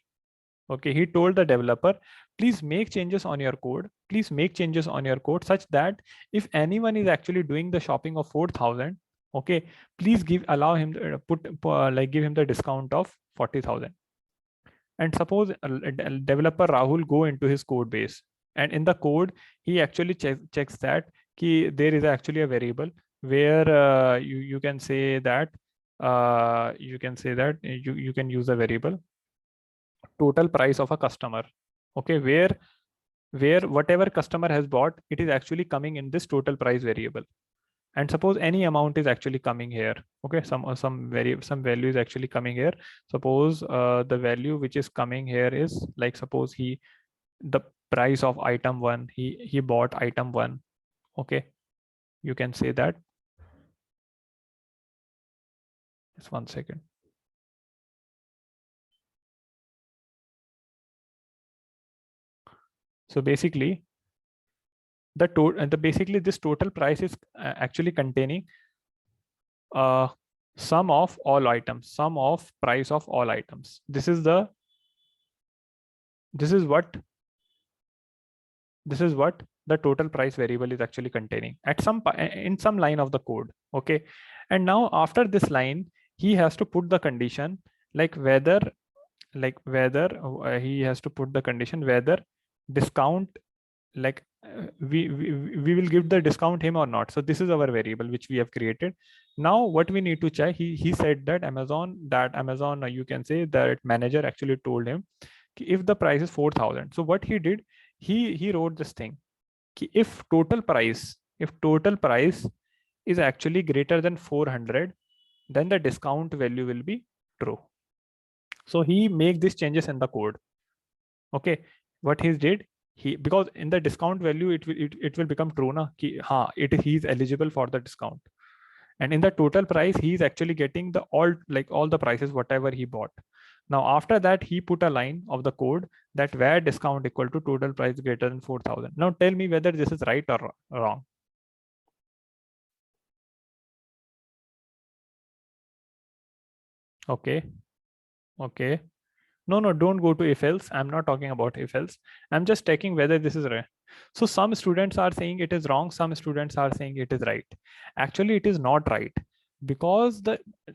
Okay, he told the developer, please make changes on your code, please make changes on your code such that if anyone is actually doing the shopping of 4,000, okay, please allow him to like give him the discount of 40,000. And suppose developer Rahul go into his code base, and in the code he actually checks that there is actually a variable where you can say that you can use a variable total price of a customer, okay, where whatever customer has bought, it is actually coming in this total price variable. And suppose any amount is actually coming here, okay, some value is actually coming here. Suppose the value which is coming here is like, suppose the price of item 1, he bought item 1, okay, you can say that, just 1 second. So basically basically this total price is actually containing uh, sum of all items, sum of price of all items. This is what the total price variable is actually containing at in some line of the code, okay. And now after this line he has to put the condition, like whether he has to put the condition whether discount, like we will give the discount him or not. So this is our variable which we have created. Now what we need to check, he said that Amazon you can say that manager actually told him if the price is 4,000, so what he did, he wrote this thing, if total price is actually greater than 400, then the discount value will be true. So he make these changes in the code, okay. What he did, because in the discount value it will become true na ki ha he is eligible for the discount, and in the total price he is actually getting the all the prices whatever he bought. Now after that he put a line of the code that where discount equal to total price greater than 4,000. Now tell me whether this is right or wrong. Okay, okay. No, don't go to if else. I'm not talking about if else. I'm just checking whether this is right. So some students are saying it is wrong. Some students are saying it is right. Actually, it is not right, because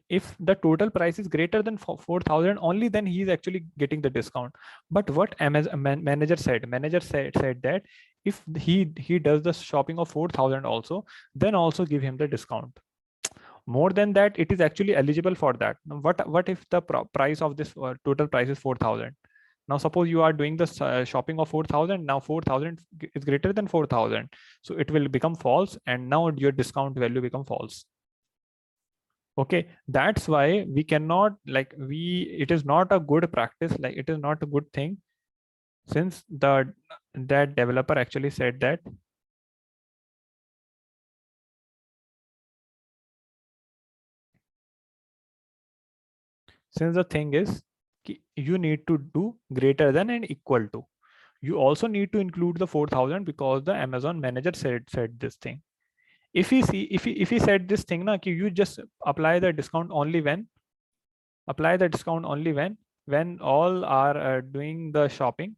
if the total price is greater than 4,000, only then he is actually getting the discount. But what manager said that if he does the shopping of 4,000 also, then also give him the discount. More than that, it is actually eligible for that. Now, what if the price of this total price is 4,000? Now suppose you are doing the shopping of 4,000. Now 4,000 is greater than 4,000, so it will become false, and now your discount value become false. Okay, that's why we cannot, like, it is not a good practice, like it is not a good thing, since that developer actually said that since the thing is you need to do greater than and equal to. You also need to include the 4,000 because the Amazon manager said this thing. If he said this thing na, ki you just apply the discount only when all are doing the shopping,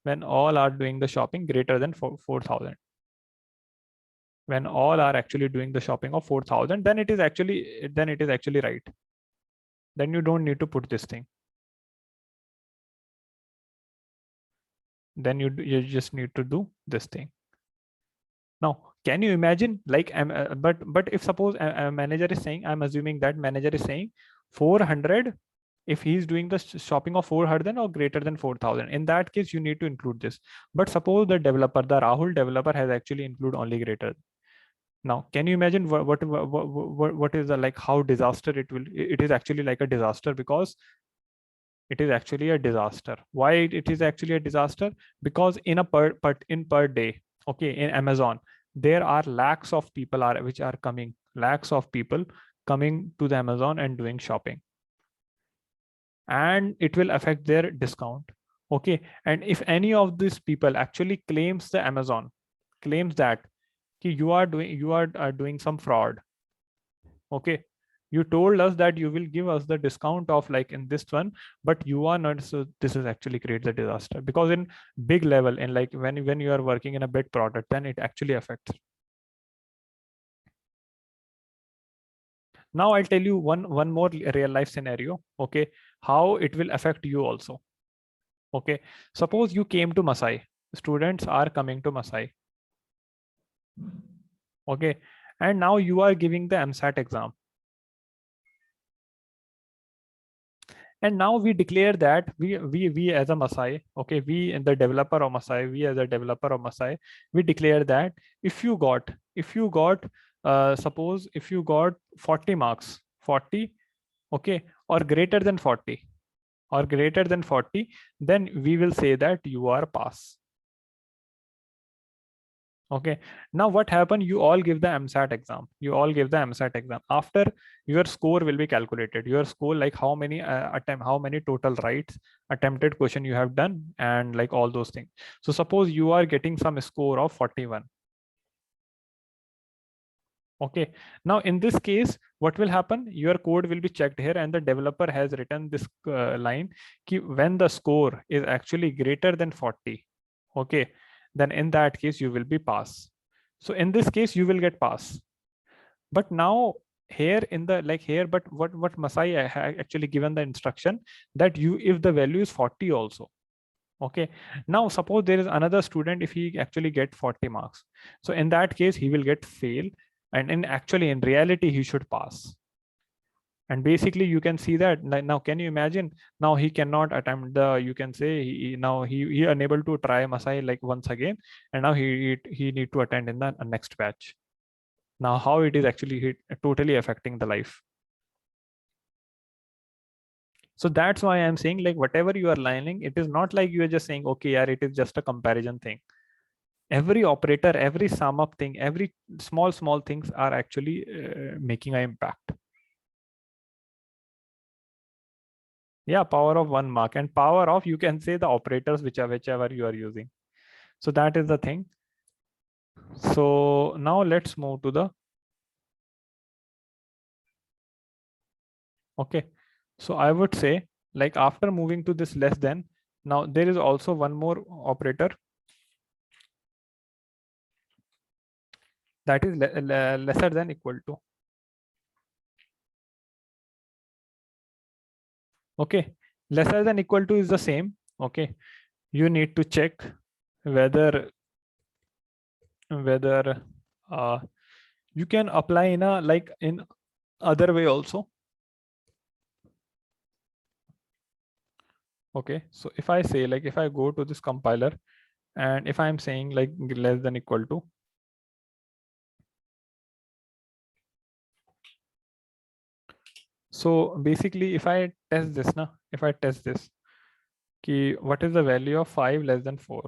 greater than 4,000. When all are actually doing the shopping of 4,000, then it is actually right. Then you don't need to put this thing. Then you just need to do this thing. Now, can you imagine, like, but if suppose a manager is saying, I'm assuming that manager is saying 400, if he's doing the shopping of 400 or greater than 4,000, in that case you need to include this. But suppose the Rahul developer has actually include only greater. Now, can you imagine what is the, like, how disaster it is actually like a disaster, because it is actually a disaster. Why it is actually a disaster? Because in a per day, okay, in Amazon, there are lakhs of people lakhs of people coming to the Amazon and doing shopping, and it will affect their discount. Okay, and if any of these people actually claims the Amazon, claims that you are doing some fraud. Okay, you told us that you will give us the discount of, like, in this one, but you are not. So this is actually creates a disaster, because in big level, in like when you are working in a big product, then it actually affects. Now I'll tell you one more real life scenario. Okay, how it will affect you also. Okay, suppose you came to Masai. Students are coming to Masai. Okay, and now you are giving the MSAT exam. And now we declare that we as a Masai, okay, we in the developer of Masai, we as a developer of Masai, we declare that if you got suppose if you got 40 marks, 40, okay, or greater than 40, then we will say that you are pass. Okay, now what happened? You all give the MSAT exam. After, your score will be calculated. Your score, like how many total rights, attempted question you have done, and like all those things. So suppose you are getting some score of 41. Okay, now in this case, what will happen? Your code will be checked here, and the developer has written this line ki when the score is actually greater than 40, okay, then in that case you will be pass. So in this case you will get pass. But now here in the, like here, but what Masai actually given the instruction that you, if the value is 40 also. Okay, now suppose there is another student, if he actually get 40 marks, so in that case he will get fail, and in reality he should pass. And basically you can see that now, can you imagine, now he cannot attempt the, you can say now he unable to try Masai like once again, and now he need to attend in the next batch. Now how it is actually totally affecting the life. So that's why I'm saying, like, whatever you are learning, it is not like you are just saying, okay, yeah, it is just a comparison thing. Every operator, every sum up thing, every small things are actually making an impact. Yeah, power of 1 mark, and power of, you can say, the operators whichever you are using. So that is the thing. So now let's move to the, okay, so I would say, like, after moving to this less than, now there is also one more operator, that is lesser than equal to. Okay, lesser than equal to is the same. Okay, you need to check whether uh, You can apply in a like in other way also. Okay, so if I say like if I go to this compiler and if I'm saying like less than equal to, so basically if I test this now, if I test this ki what is the value of 5 less than 4,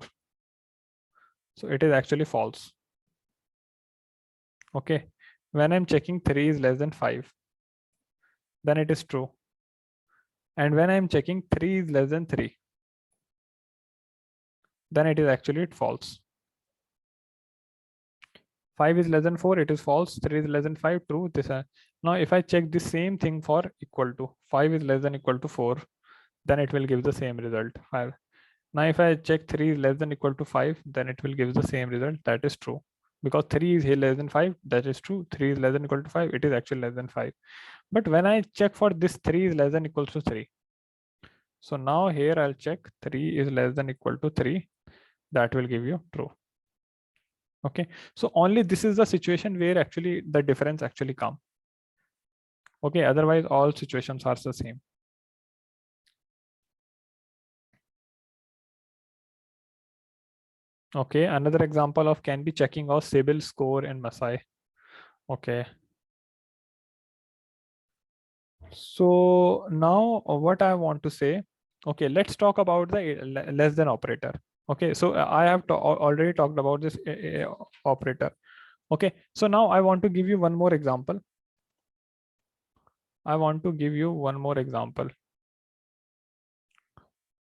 so it is actually false. Okay, when I'm checking 3 is less than 5, then it is true. And when I'm checking 3 is less than 3, then it is actually false. 5 is less than 4, it is false. 3 is less than 5, true. This now if I check the same thing for equal to, 5 is less than equal to 4, then it will give the same result, 5. Now if I check 3 is less than equal to 5, then it will give the same result, that is true. Because 3 is here less than 5, that is true. 3 is less than equal to 5, it is actually less than 5. But when I check for this 3 is less than equal to 3, so now here I'll check 3 is less than equal to 3, that will give you true. Okay, so only this is the situation where actually the difference actually come. Okay, otherwise all situations are the same. Okay, another example of can be checking of CIBIL score in Masai. Okay, so now what I want to say, okay, let's talk about the less than operator. Okay, so I have already talked about this operator. Okay, so now I want to give you one more example. I want to give you one more example.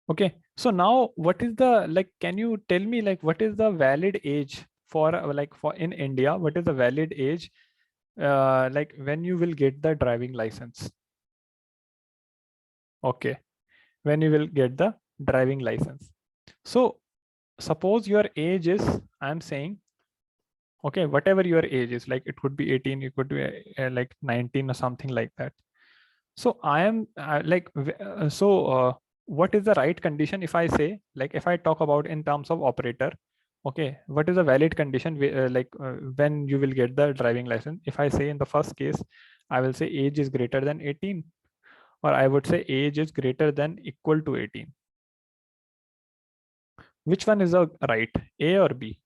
Okay, so now what is the like? Can you tell me like what is the valid age for like for in India? What is the valid age like when you will get the driving license? Okay, when you will get the driving license. So suppose your age is, I'm saying, okay, whatever your age is, like it could be 18, it could be like 19 or something like that. So I am what is the right condition if I say, like if I talk about in terms of operator, okay, what is a valid condition when you will get the driving license? If I say in the first case, I will say age is greater than 18, or I would say age is greater than equal to 18. Which one is the right, A or B?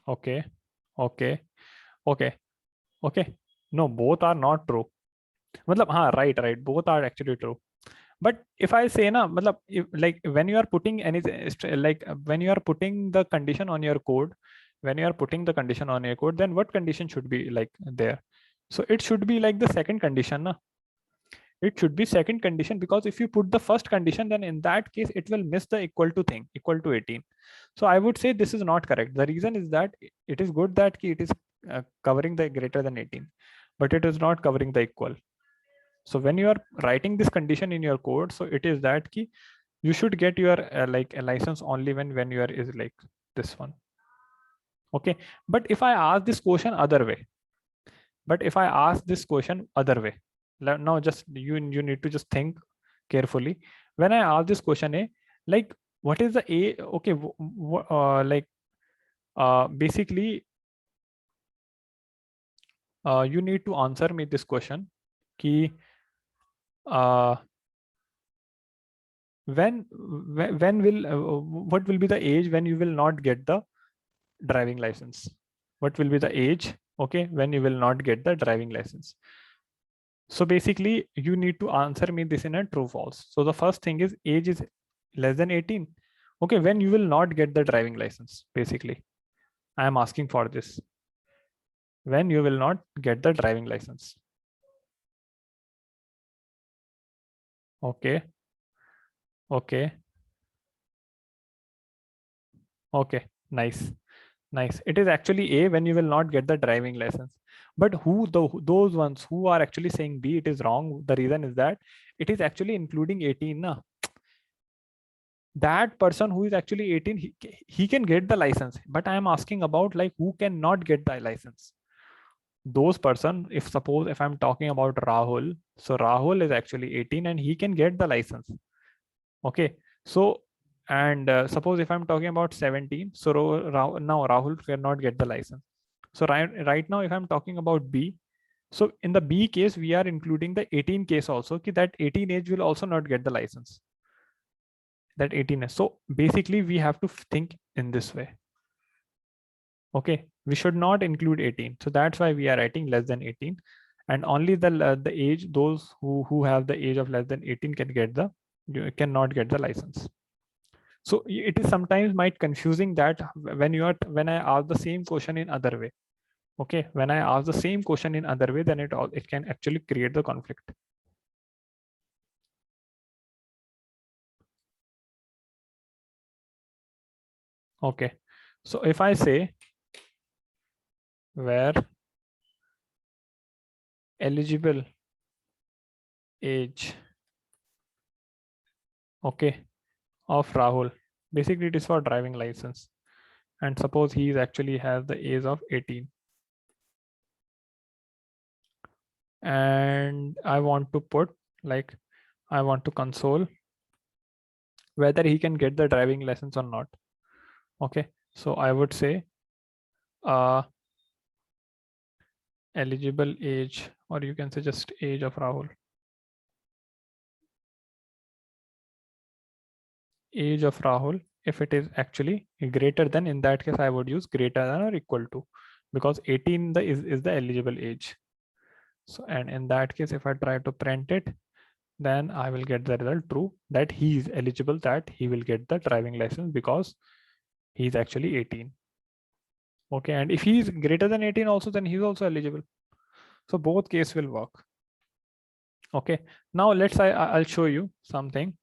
Okay, okay, okay, okay. No, both are not true. मतलब हाँ, right, both are actually true. But if I say na, matlab, if, like when you are putting any like when you are putting the condition on your code, when you are putting the condition on your code, then what condition should be like there? So it should be like the second condition, na? It should be second condition, because if you put the first condition, then in that case it will miss the equal to thing, equal to 18. So I would say this is not correct. The reason is that it is good that it is covering the greater than 18, but it is not covering the equal. So when you are writing this condition in your code, so it is that key you should get your like a license only when you are is like this one. Okay, but if I ask this question other way, but if I ask this question other way, now just you need to just think carefully. When I ask this question a, like what is the a, okay, like basically you need to answer me this question ki uh, when will what will be the age when you will not get the driving license? What will be the age, okay, when you will not get the driving license? So basically you need to answer me this in a true false. So the first thing is age is less than 18, okay, when you will not get the driving license. Basically I am asking for this, when you will not get the driving license. Okay, okay, okay, nice. Nice. It is actually A, when you will not get the driving license. But those ones who are actually saying B, it is wrong. The reason is that it is actually including 18. Na? That person who is actually 18, he can get the license. But I am asking about like who cannot get the license. those person, if I'm talking about Rahul, so Rahul is actually 18 and he can get the license. Okay, so and suppose if I'm talking about 17, so now Rahul cannot get the license. So right now if I'm talking about B, so in the B case we are including the 18 case also, that 18 age will also not get the license, that 18 is. So basically we have to think in this way. Okay, we should not include 18, so that's why we are writing less than 18, and only the age, those who have the age of less than 18 can get the, cannot get the license. So it is sometimes might confusing that when I ask the same question in other way. Okay, when I ask the same question in other way, then it can actually create the conflict. Okay, so if I say where eligible age, okay, of Rahul, basically it is for driving license, and suppose he is actually has the age of 18, and I want to put, like, I want to console whether he can get the driving license or not. Okay, so I would say eligible age, or you can say just age of Rahul. Age of Rahul, if it is actually greater than, in that case I would use greater than or equal to, because 18 is the eligible age. So, and in that case if I try to print it, then I will get the result true, that he is eligible, that he will get the driving license because he is actually 18. Okay, and if he is greater than 18 also, then he is also eligible. So both case will work. Okay, now I'll show you something.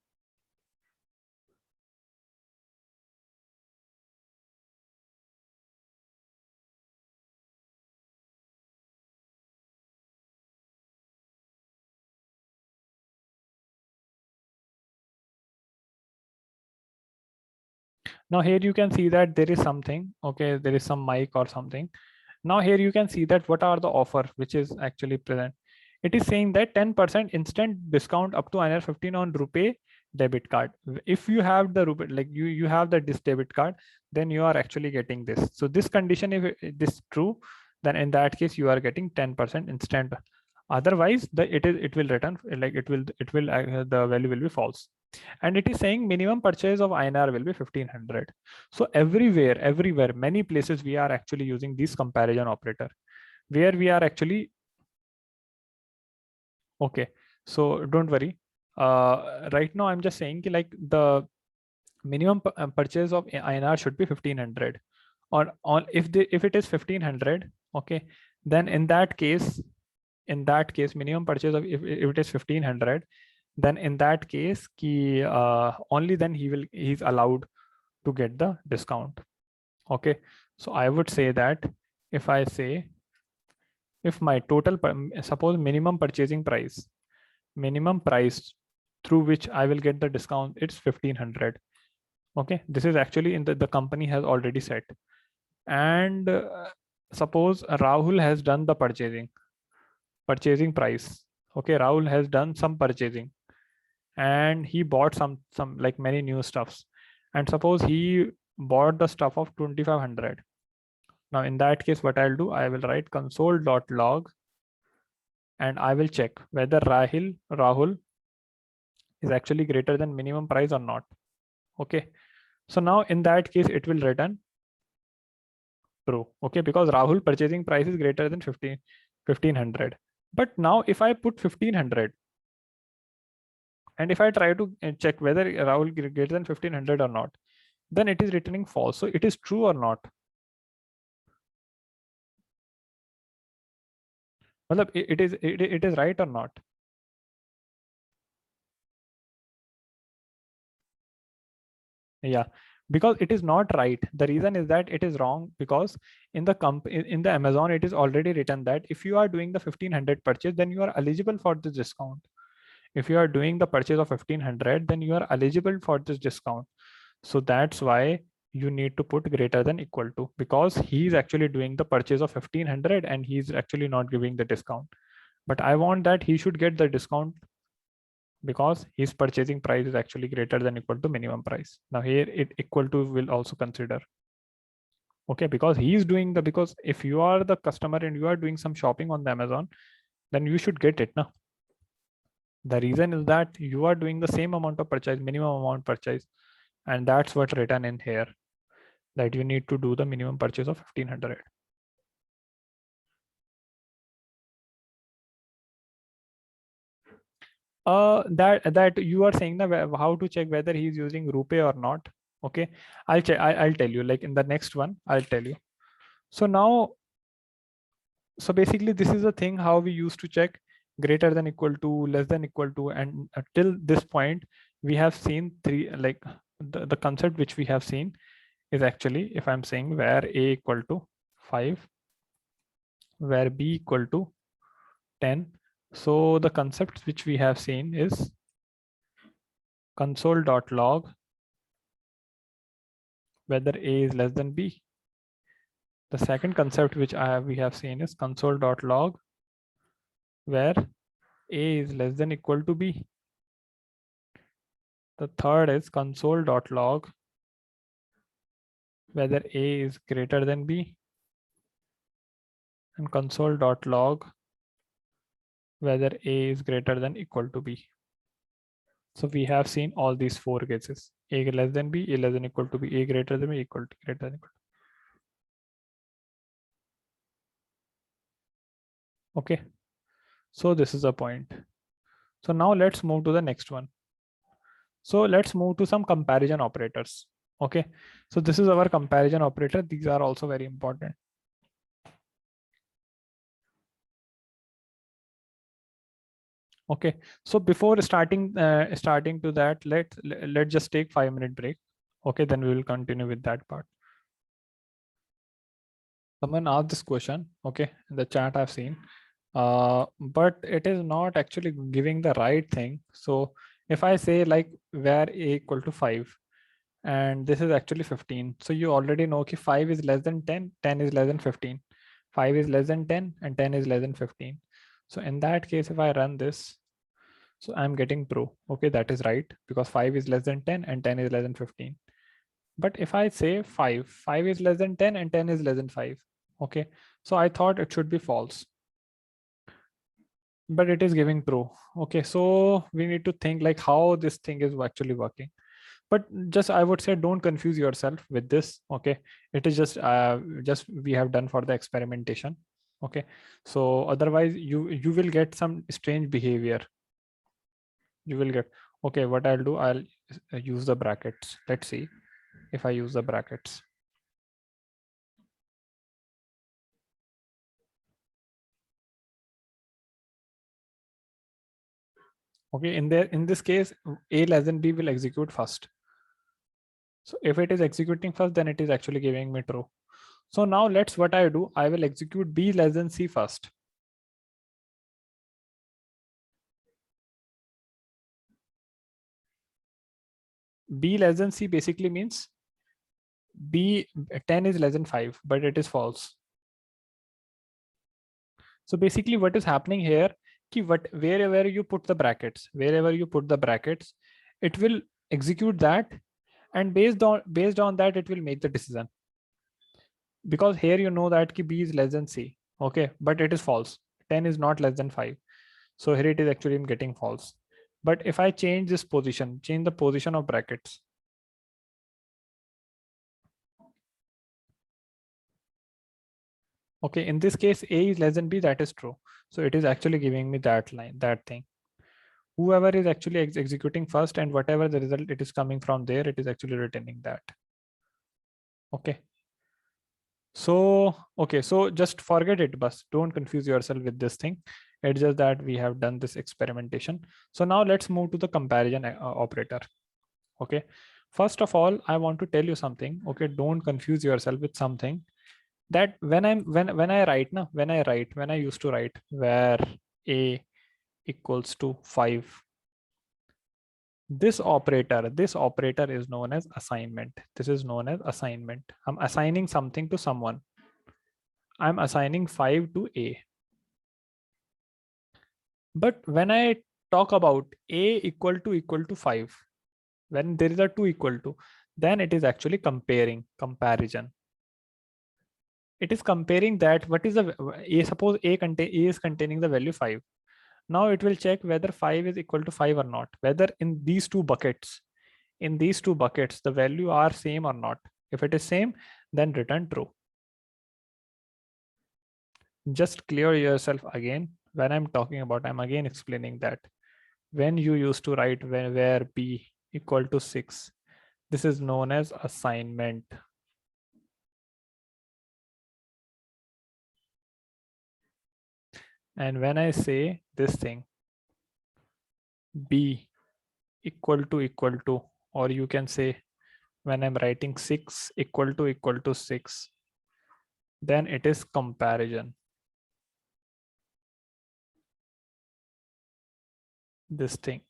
Now here you can see that there is something, okay, there is some mic or something. Now here you can see that what are the offer which is actually present. It is saying that 10% instant discount up to INR 15 on RuPay debit card. If you have the RuPay, like you have this debit card, then you are actually getting this. So this condition, if this true, then in that case you are getting 10% instant. Otherwise, it will return, like the value will be false. And it is saying minimum purchase of INR will be 1500. So everywhere, many places we are actually using this comparison operator, where we are actually, okay, so don't worry. Right now I'm just saying like the minimum purchase of INR should be 1500, or on if it is 1500, okay, then in that case minimum purchase of, if it is 1500, then in that case only then he's allowed to get the discount. Okay, so I would say that if I say, if my total suppose minimum price through which I will get the discount, it's 1500. Okay, this is actually in the company has already set. And suppose Rahul has done the purchasing price. Okay, Rahul has done some purchasing and he bought some like many new stuffs, and suppose he bought the stuff of 2500. Now in that case what I'll do, I will write console.log and I will check whether Rahul is actually greater than minimum price or not. Okay, so now in that case it will return true. Okay, because Rahul purchasing price is greater than 1500. But now if I put 1500 and if I try to check whether Rahul greater than 1500 or not, then it is returning false. So it is true or not? Matlab, it is right or not? Yeah, because it is not right. The reason is that it is wrong because in the Amazon it is already written that if you are doing the 1500 purchase, then you are eligible for this discount. If you are doing the purchase of 1500, then you are eligible for this discount. So that's why you need to put greater than equal to, because he's actually doing the purchase of 1500 and he's actually not giving the discount. But I want that he should get the discount because his purchasing price is actually greater than equal to minimum price. Now here it equal to will also consider. Okay, because he is doing the, because if you are the customer and you are doing some shopping on the Amazon, then you should get it now. The reason is that you are doing the same amount of purchase, minimum amount purchase, and that's what written in here, that you need to do the minimum purchase of 1500. That you are saying that how to check whether he is using rupee or not. Okay, I'll check. I'll tell you, like in the next one I'll tell you. So now, so basically this is the thing how we used to check greater than equal to, less than equal to, and till this point we have seen three, like the concept which we have seen is actually, if I'm saying where a equal to 5, where b equal to 10. So the concept which we have seen is console.log whether a is less than b. The second concept which we have seen is console.log where a is less than equal to b. The third is console.log whether a is greater than b, and console.log whether a is greater than equal to b. So we have seen all these four cases: a less than b, a less than equal to b, a greater than b, equal to greater than equal to. Okay, so this is the point. So now let's move to the next one. So let's move to some comparison operators. Okay, so this is our comparison operator. These are also very important. Okay, so before starting to that, let's just take 5-minute break. Okay, then we will continue with that part. Someone asked this question, okay, in the chat I've seen, but it is not actually giving the right thing. So if I say like where a equal to 5 and this is actually 15, so you already know that 5 is less than 10, 10 is less than 15, 5 is less than 10, and 10 is less than 15. So in that case, if I run this, so I'm getting true. Okay, that is right, because 5 is less than 10 and 10 is less than 15. But if I say 5 is less than 10 and 10 is less than 5. Okay, so I thought it should be false, but it is giving true. Okay, so we need to think like how this thing is actually working. But just I would say don't confuse yourself with this. Okay, it is just we have done for the experimentation. Okay, so otherwise you will get some strange behavior. You will get, okay, what I'll do, I'll use the brackets. Let's see if I use the brackets. Okay, in this case, a less than b will execute first. So if it is executing first, then it is actually giving me true. So now let's what I do, I will execute b less than c first. B less than c basically means b 10 is less than 5, but it is false. So basically what is happening here, wherever you put the brackets, it will execute that, and based on that it will make the decision. Because here you know that b is less than c. Okay, but it is false. 10 is not less than 5. So here it is actually getting false. But if I change this position, change the position of brackets. Okay, in this case, a is less than b, that is true. So it is actually giving me that line, that thing. Whoever is actually executing first and whatever the result it is coming from there, it is actually returning that. Okay. So, okay, so just forget it, but don't confuse yourself with this thing. It's just that we have done this experimentation. So now let's move to the comparison operator. Okay. First of all, I want to tell you something. Okay, don't confuse yourself with something that when I used to write where a equals to 5, This operator is known as assignment. This is known as assignment. I'm assigning something to someone. I'm assigning 5 to A. But when I talk about A equal to 5, when there is a 2 equal to, then it is actually comparison. It is comparing that what is the A, suppose A is containing the value 5. Now it will check whether 5 is equal to 5 or not, whether in these two buckets, the value are same or not. If it is same, then return true. Just clear yourself again. When I'm talking about, I'm again explaining that when you used to write where B equal to 6, this is known as assignment. And when I say this thing, B equal to, or you can say when I'm writing 6 equal to 6, then it is comparison. This thing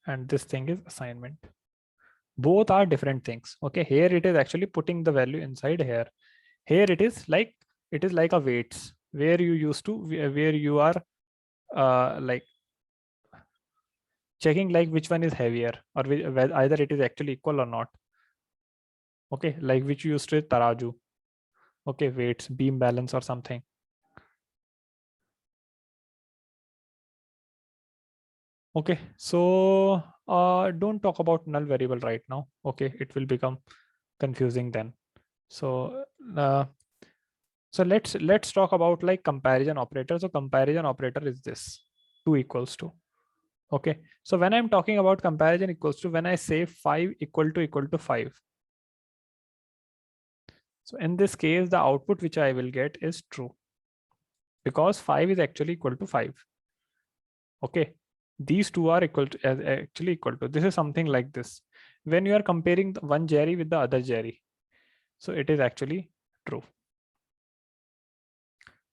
and this thing is assignment. Both are different things. Okay, here it is actually putting the value inside here. Here it is like a weights where you used to where you are like checking like which one is heavier, or either it is actually equal or not. Okay, like which you used to taraju. Okay, weights, beam balance or something. Okay, so don't talk about null variable right now. Okay, it will become confusing then. So so let's talk about like comparison operator. So comparison operator is this 2 equals to. Okay, so when I'm talking about comparison equals to, when I say 5 equal to 5, so in this case the output which I will get is true, because 5 is actually equal to 5. Okay, these two are equal to, actually equal to, this is something like this. When you are comparing the one Jerry with the other Jerry, so it is actually true.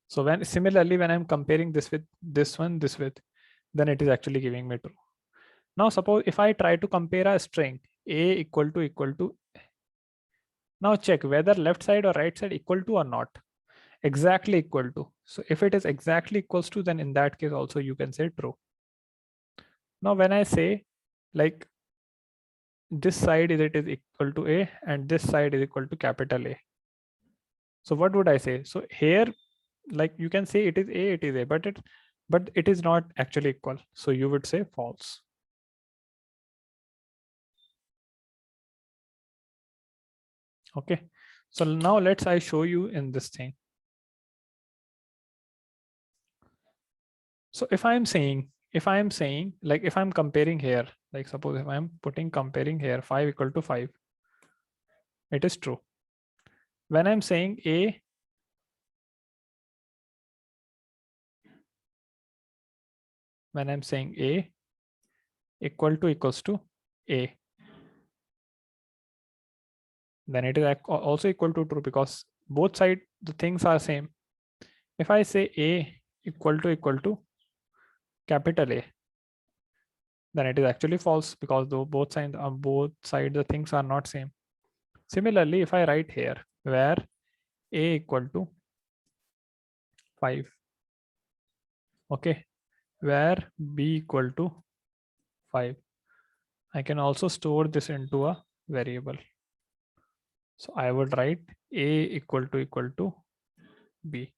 So when similarly when I'm comparing this with this one, this with, then it is actually giving me true. Now suppose if I try to compare a string A equal to, now check whether left side or right side equal to or not. Exactly equal to. So if it is exactly equals to, then in that case also you can say true. Now when I say like this side is it is equal to A and this side is equal to capital A. So what would I say? So here like you can say it is A, but it is not actually equal. So you would say false. Okay. So now I show you in this thing. So if I'm saying like if I'm comparing here, like suppose if I'm comparing here 5 equal to 5, it is true. When I'm saying A equals to A, then it is also equal to true, because both side the things are same. If I say A equal to capital A, then it is actually false, because though both sides the things are not same. Similarly, if I write here where A equal to 5, okay, where B equal to 5, I can also store this into a variable. So I would write A equal to B.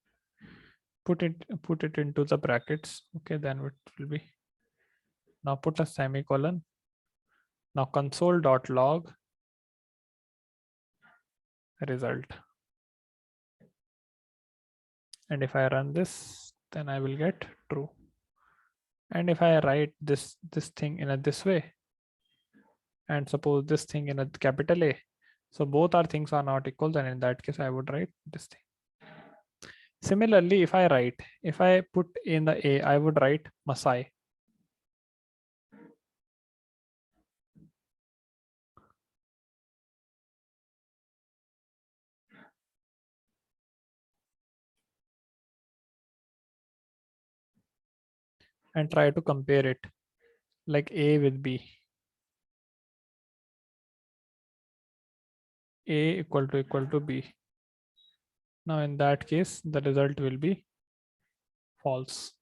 Put it into the brackets. Okay, then it will be, now put a semicolon. Now console.log result. And if I run this, then I will get true. And if I write this thing in this way, and suppose this thing in a capital A, so both our things are not equal, then in that case I would write this thing. Similarly, if I put in the A, I would write Masai. And try to compare it like A with B. A equal to B. Now in that case, the result will be false.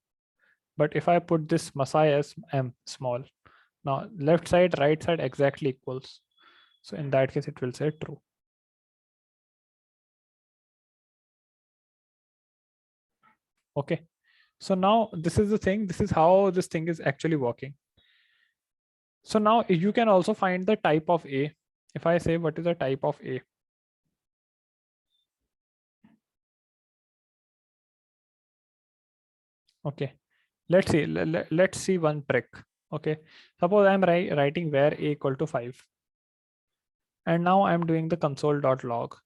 But if I put this Masai as M small, now left side, right side exactly equals. So in that case, it will say true. Okay. So now this is the thing. This is how this thing is actually working. So now you can also find the type of A. If I say what is the type of A? Okay. Let's see. Let's see one trick. Okay. Suppose I'm writing where A equal to 5. And now I'm doing the console.log.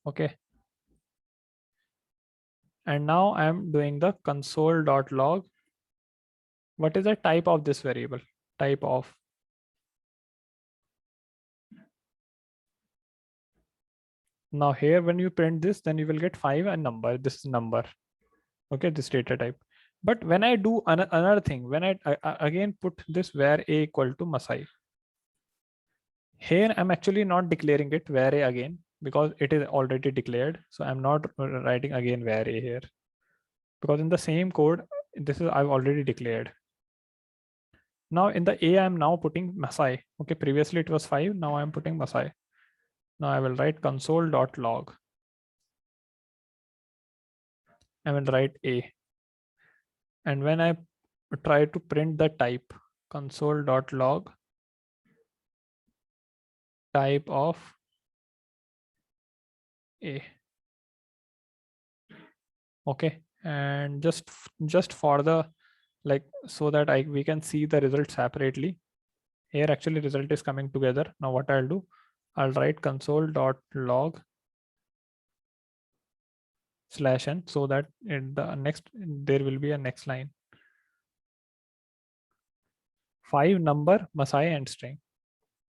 Okay. And now I'm doing the console.log. What is the type of this variable? Type of. Now here, when you print this, then you will get 5 and number. This is number. Okay, this data type. But when I do another thing, when I again put this where A equal to Masai. Here, I'm actually not declaring it where A again because it is already declared. So I'm not writing again where A here. Because in the same code, this is I've already declared. Now in the A, I'm now putting Masai. Okay, previously it was 5. Now I'm putting Masai. Now I will write console.log. I will write A. And when I try to print the type, console.log type of A. Okay, and just for the like so that we can see the result separately. Here actually result is coming together. Now what I'll do, I'll write console.log /n so that in the next there will be a next line. 5 number, Masai and string.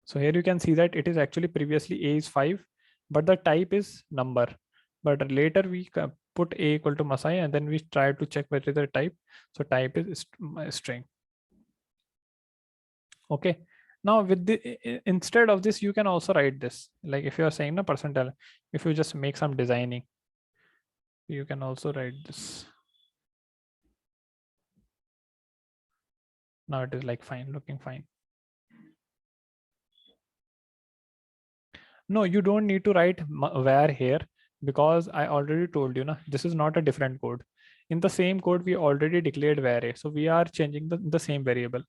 So here you can see that it is actually previously A is 5, but the type is number. But later we put A equal to Masai and then we try to check what is the type. So type is string. Okay. Now with the instead of this, you can also write this. Like if you are saying the percentile, if you just make some designing, you can also write this. Now it is like fine, looking fine. No, you don't need to write where here because I already told you, na, this is not a different code. In the same code, we already declared where. So we are changing the same variable.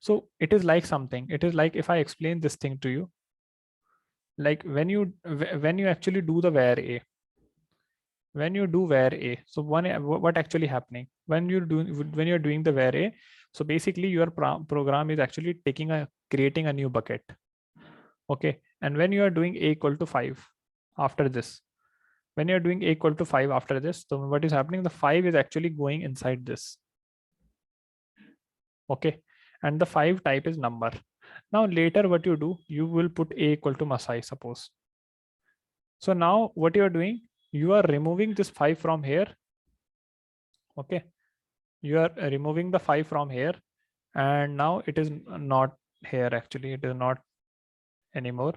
So it is like something. It is like if I explain this thing to you, like when you actually do the where a, when you do where a, so what actually happening when you're doing the where a, so basically your program is actually creating a new bucket. Okay, and when you are doing a equal to 5 after this, when you're doing a equal to 5 after this, so what is happening, the 5 is actually going inside this. Okay, and the 5 type is number. Now later what you do, you will put a equal to Masai, suppose. So now what you are doing, you are removing this 5 from here. Okay, you are removing the 5 from here, and now it is not here, actually it is not anymore.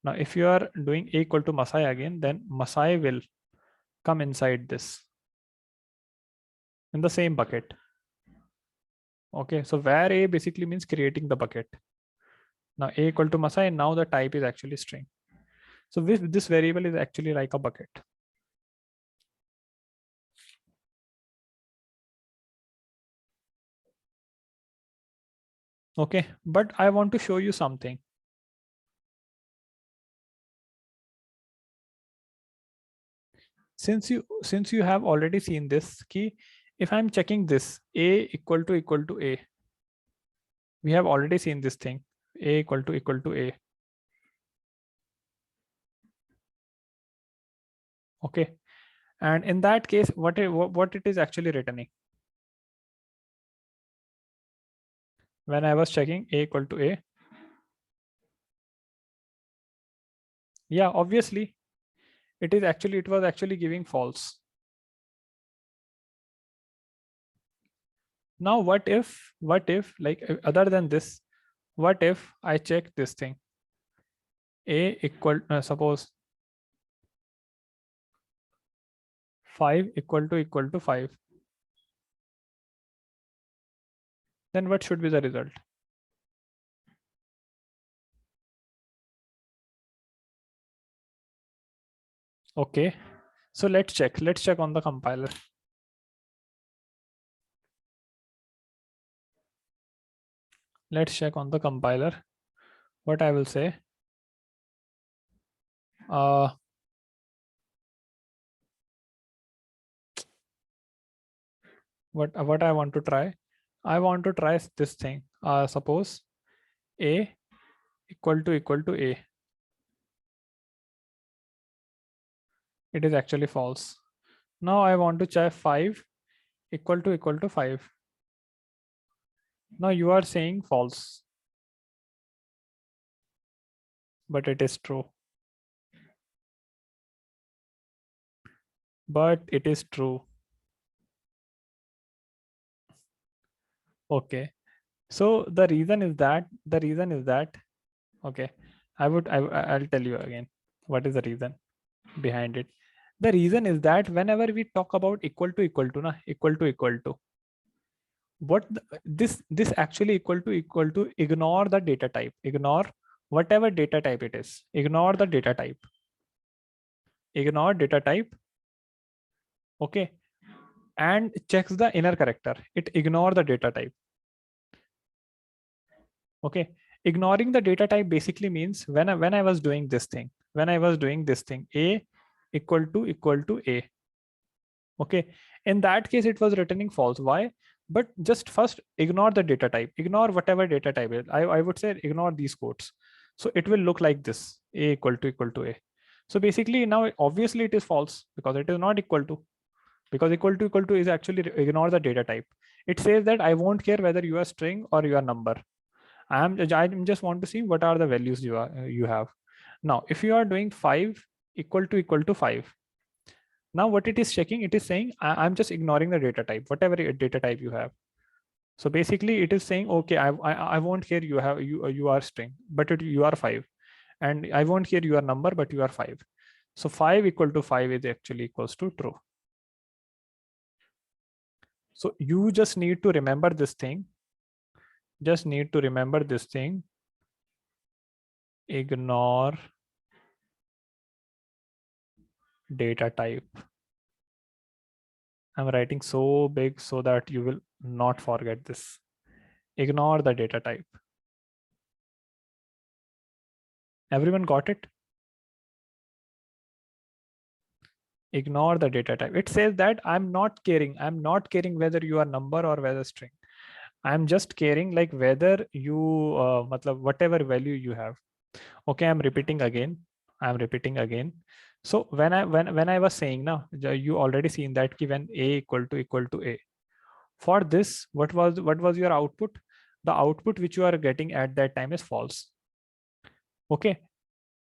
Now if you are doing a equal to Masai again, then Masai will come inside this in the same bucket. Okay, so where a basically means creating the bucket. Now a equal to Masai, and now the type is actually string. So this variable is actually like a bucket. Okay, but I want to show you something. Since you have already seen this key, if I'm checking this a equal to a, we have already seen this thing, a equal to a. Okay, and in that case, what it is actually returning when I was checking a equal to a? Yeah, obviously it was actually giving false. Now what if like other than this, what if I check this thing? A equal, suppose 5 equal to 5, then what should be the result? Okay, so let's check on the compiler. Let's check on the compiler. What I will say, what I want to try, I want to try this thing. Suppose A equal to A, it is actually false. Now I want to try 5 equal to 5. Now you are saying false, but it is true. But it is true. Okay. So the reason is that, okay, I'll tell you again what is the reason behind it. The reason is that whenever we talk about equal to na, equal to, what this actually equal to ignore the data type, ignore whatever data type it is, ignore the data type, ignore data type, okay, and checks the inner character. It ignore the data type. Okay, ignoring the data type basically means when I was doing this thing, A equal to A, okay, in that case it was returning false. Why? But just first ignore the data type, ignore whatever data type is. I would say ignore these quotes. So it will look like this: A equal to A. So basically now obviously it is false because it is not equal to, because equal to is actually ignore the data type. It says that I won't care whether you are string or you are number. I just want to see what are the values you have. Now, if you are doing 5 equal to 5, now what it is checking, it is saying I'm just ignoring the data type, whatever data type you have. So basically, it is saying, okay, I won't care you are string, but you are 5, and I won't care you are number, but you are 5. So 5 equal to 5 is actually equals to true. So you just need to remember this thing. Just need to remember this thing. Ignore data type. I'm writing so big so that you will not forget this. Ignore the data type. Everyone got it? Ignore the data type. It says that I'm not caring whether you are number or whether string. I'm just caring like whether you whatever value you have. Okay, I'm repeating again. So when I was saying now, you already seen that when A equal to A. For this, what was your output? The output which you are getting at that time is false. Okay.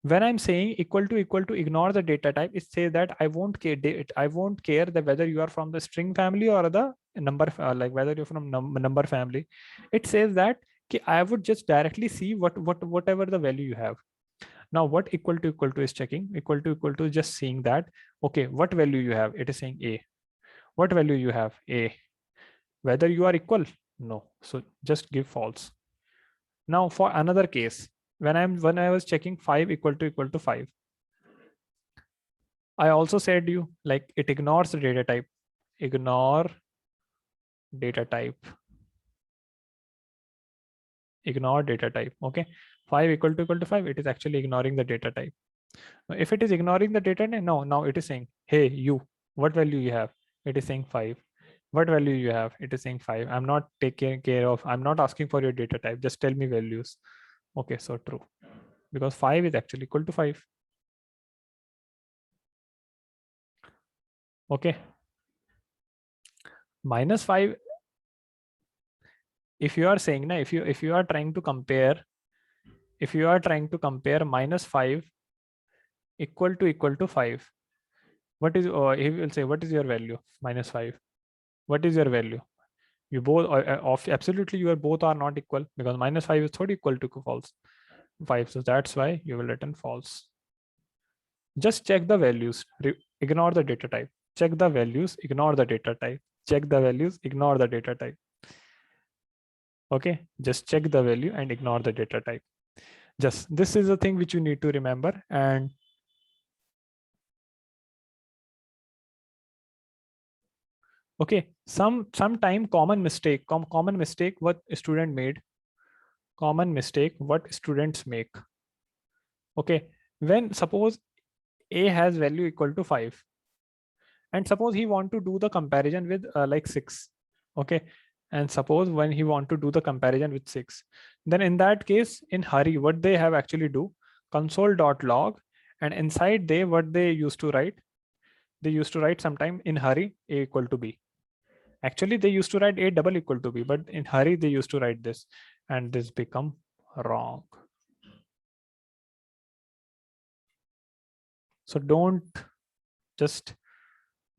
When I'm saying equal to ignore the data type, it says that I won't care that whether you are from the string family or the number, like whether you're from number family. It says that I would just directly see whatever the value you have. Now what equal to is checking? Equal to is just seeing that, okay, what value you have? It is saying A. What value you have? A. Whether you are equal? No. So just give false. Now for another case, when I was checking 5 equal to 5, I also said you like it ignores the data type. Ignore data type. Ignore data type. Okay. 5 equal to 5, it is actually ignoring the data type. If it is ignoring the data type, no, now it is saying, hey, you, what value you have? It is saying 5. What value you have? It is saying 5. I'm not taking care of, I'm not asking for your data type. Just tell me values. Okay, so true. Because 5 is actually equal to 5. Okay. -5, if you are saying na, if you are trying to compare, -5 equal to 5, what is, he will say, what is your value? -5. What is your value? You both absolutely, you are both are not equal, because -5 is totally equal to false. 5. So that's why you will return false. Just check the values, ignore the data type. Check the values, ignore the data type. Check the values, ignore the data type. Okay, just check the value and ignore the data type. Just this is the thing which you need to remember. And okay, sometime common mistake what student made, common mistake what students make. Okay, when suppose a has value equal to 5, and suppose he want to do the comparison with like 6. Okay, and suppose when he want to do the comparison with 6, then in that case, in hurry, what they have actually do, console.log, and inside they what they used to write, they used to write sometime in hurry a equal to b. Actually they used to write a double equal to b, but in hurry they used to write this, and this become wrong. So don't, just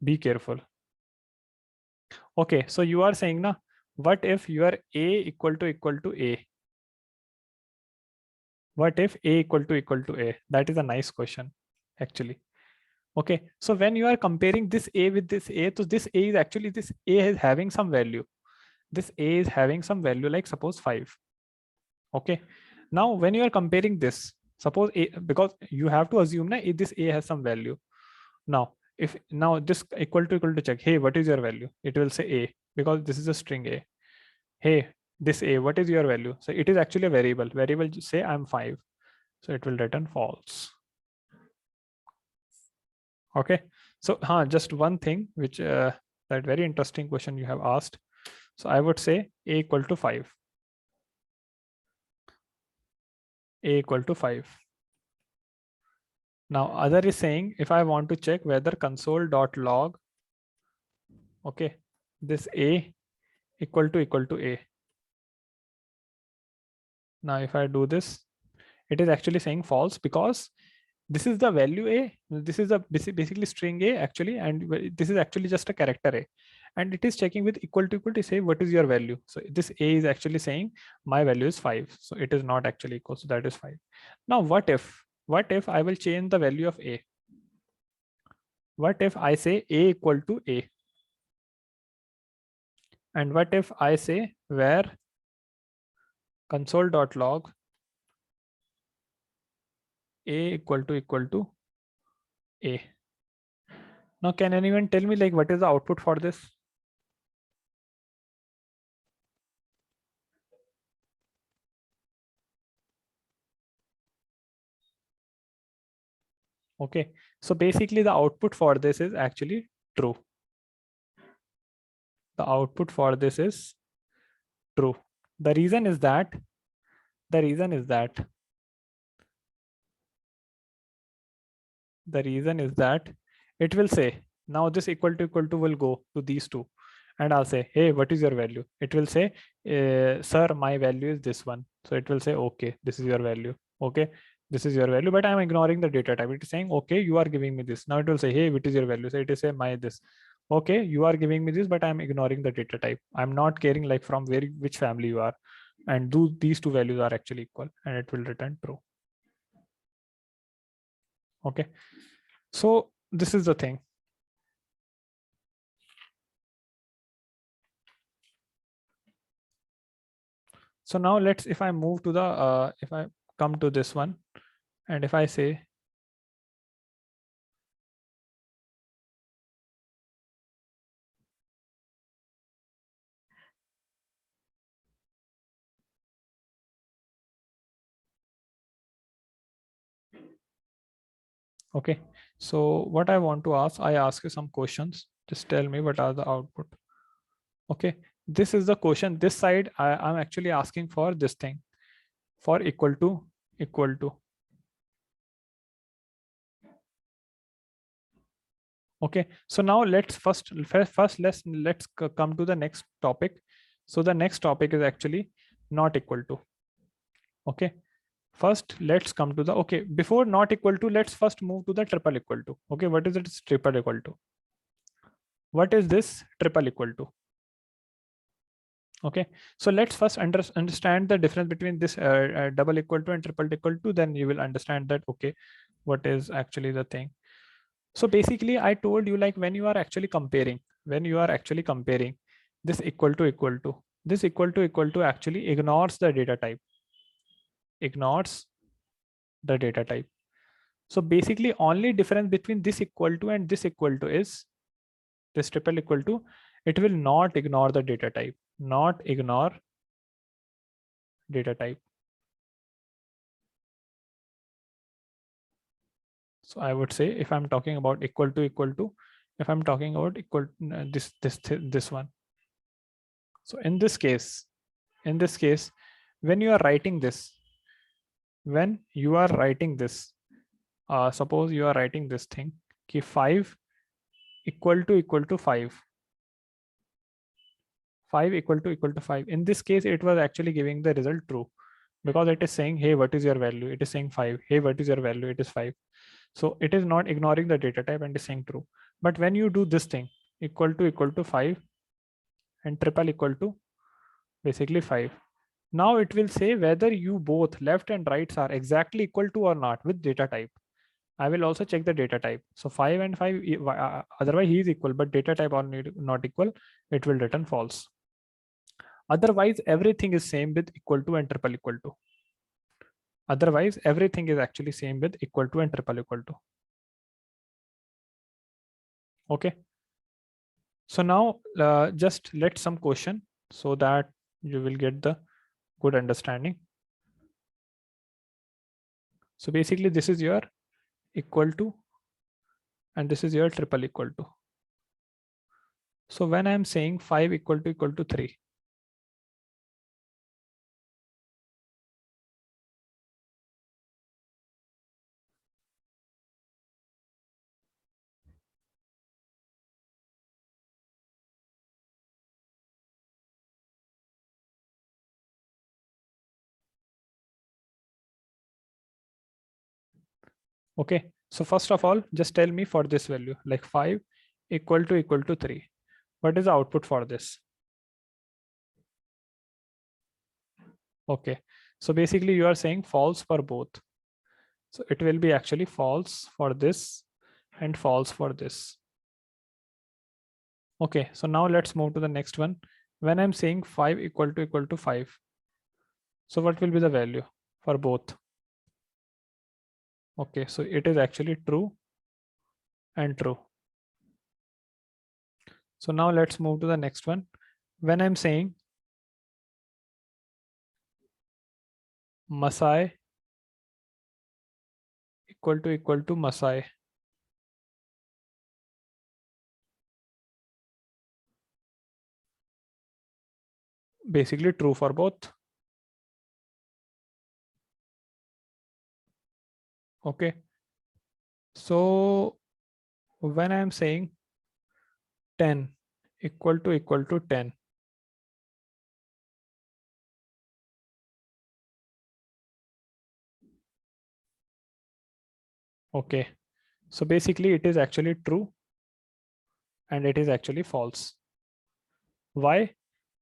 be careful. Okay, so you are saying na, what if your a equal to a? What if a equal to a? That is a nice question actually. Okay, so when you are comparing this a with this a, so this a is actually, this a is having some value, this a is having some value, like suppose 5. Okay, now when you are comparing this, suppose a, because you have to assume na this a has some value. Now if now this equal to check, hey, what is your value? It will say a, because this is a string a. Hey, this a, what is your value? So it is actually a variable say I'm 5, so it will return false. Okay, so just one thing which that very interesting question you have asked. So I would say a equal to 5, a equal to 5. Now other is saying, if I want to check whether console.log, okay, this a equal to a. Now if I do this, it is actually saying false, because this is the value a, this is a basically string a actually, and this is actually just a character a, and it is checking with equal to say what is your value. So this a is actually saying my value is 5, so it is not actually equal, so that is 5. Now what if I will change the value of a? What if I say a equal to a? And what if I say where console.log a equal to a? Now can anyone tell me like what is the output for this? Okay, so basically the output for this is actually true. The output for this is true. The reason is that, the reason is that, the reason is that it will say, now this equal to will go to these two, and I'll say, hey, what is your value? It will say, sir, my value is this one. So it will say, okay, this is your value. Okay, this is your value, but I'm ignoring the data type. It is saying, okay, you are giving me this. Now it will say, hey, what is your value? So it is say my this. Okay, you are giving me this, but I'm ignoring the data type. I'm not caring like from where, which family you are, and do these two values are actually equal, and it will return true. Okay, so this is the thing. So now let's, if I move to the, if I come to this one, and if I say, okay, so what I want to ask, I ask you some questions. Just tell me what are the output. Okay, this is the question. This side, I'm actually asking for this thing, for equal to, equal to. Okay, so now let's first let's come to the next topic. So the next topic is actually not equal to. Okay, first let's come to the, okay, before not equal to, let's first move to the triple equal to. Okay, what is it? Triple equal to. What is this triple equal to? Okay, so let's first understand the difference between this double equal to and triple equal to, then you will understand that, okay, what is actually the thing. So basically I told you, like when you are actually comparing, this equal to, this equal to actually ignores the data type, ignores the data type. So basically only difference between this equal to and this equal to is this triple equal to, it will not ignore the data type, not ignore data type. So I would say if I'm talking about equal to, if I'm talking about equal this one. So in this case, when you are writing this, suppose you are writing this thing ki 5 equal to 5, 5 equal to 5. In this case, it was actually giving the result true, because it is saying, hey, what is your value? It is saying 5. Hey, what is your value? It is 5. So it is not ignoring the data type and is saying true. But when you do this thing, equal to 5 and triple equal to basically 5, now it will say whether you both left and rights are exactly equal to or not with data type. I will also check the data type. So 5 and 5, otherwise he is equal, but data type are not equal, it will return false. Otherwise, everything is same with equal to and triple equal to. Otherwise, everything is actually same with equal to and triple equal to. Okay. So now just let some question so that you will get the good understanding. So basically this is your equal to and this is your triple equal to. So when I'm saying 5 equal to 3, okay. So first of all, just tell me for this value, like 5 equal to 3. What is the output for this? Okay. So basically you are saying false for both. So it will be actually false for this and false for this. Okay. So now let's move to the next one. When I'm saying 5 equal to 5, so what will be the value for both? Okay. So it is actually true and true. So now let's move to the next one. When I'm saying Masai equal to Masai, basically true for both. Okay. So when I'm saying 10 equal to 10, okay. So basically it is actually true and it is actually false. Why?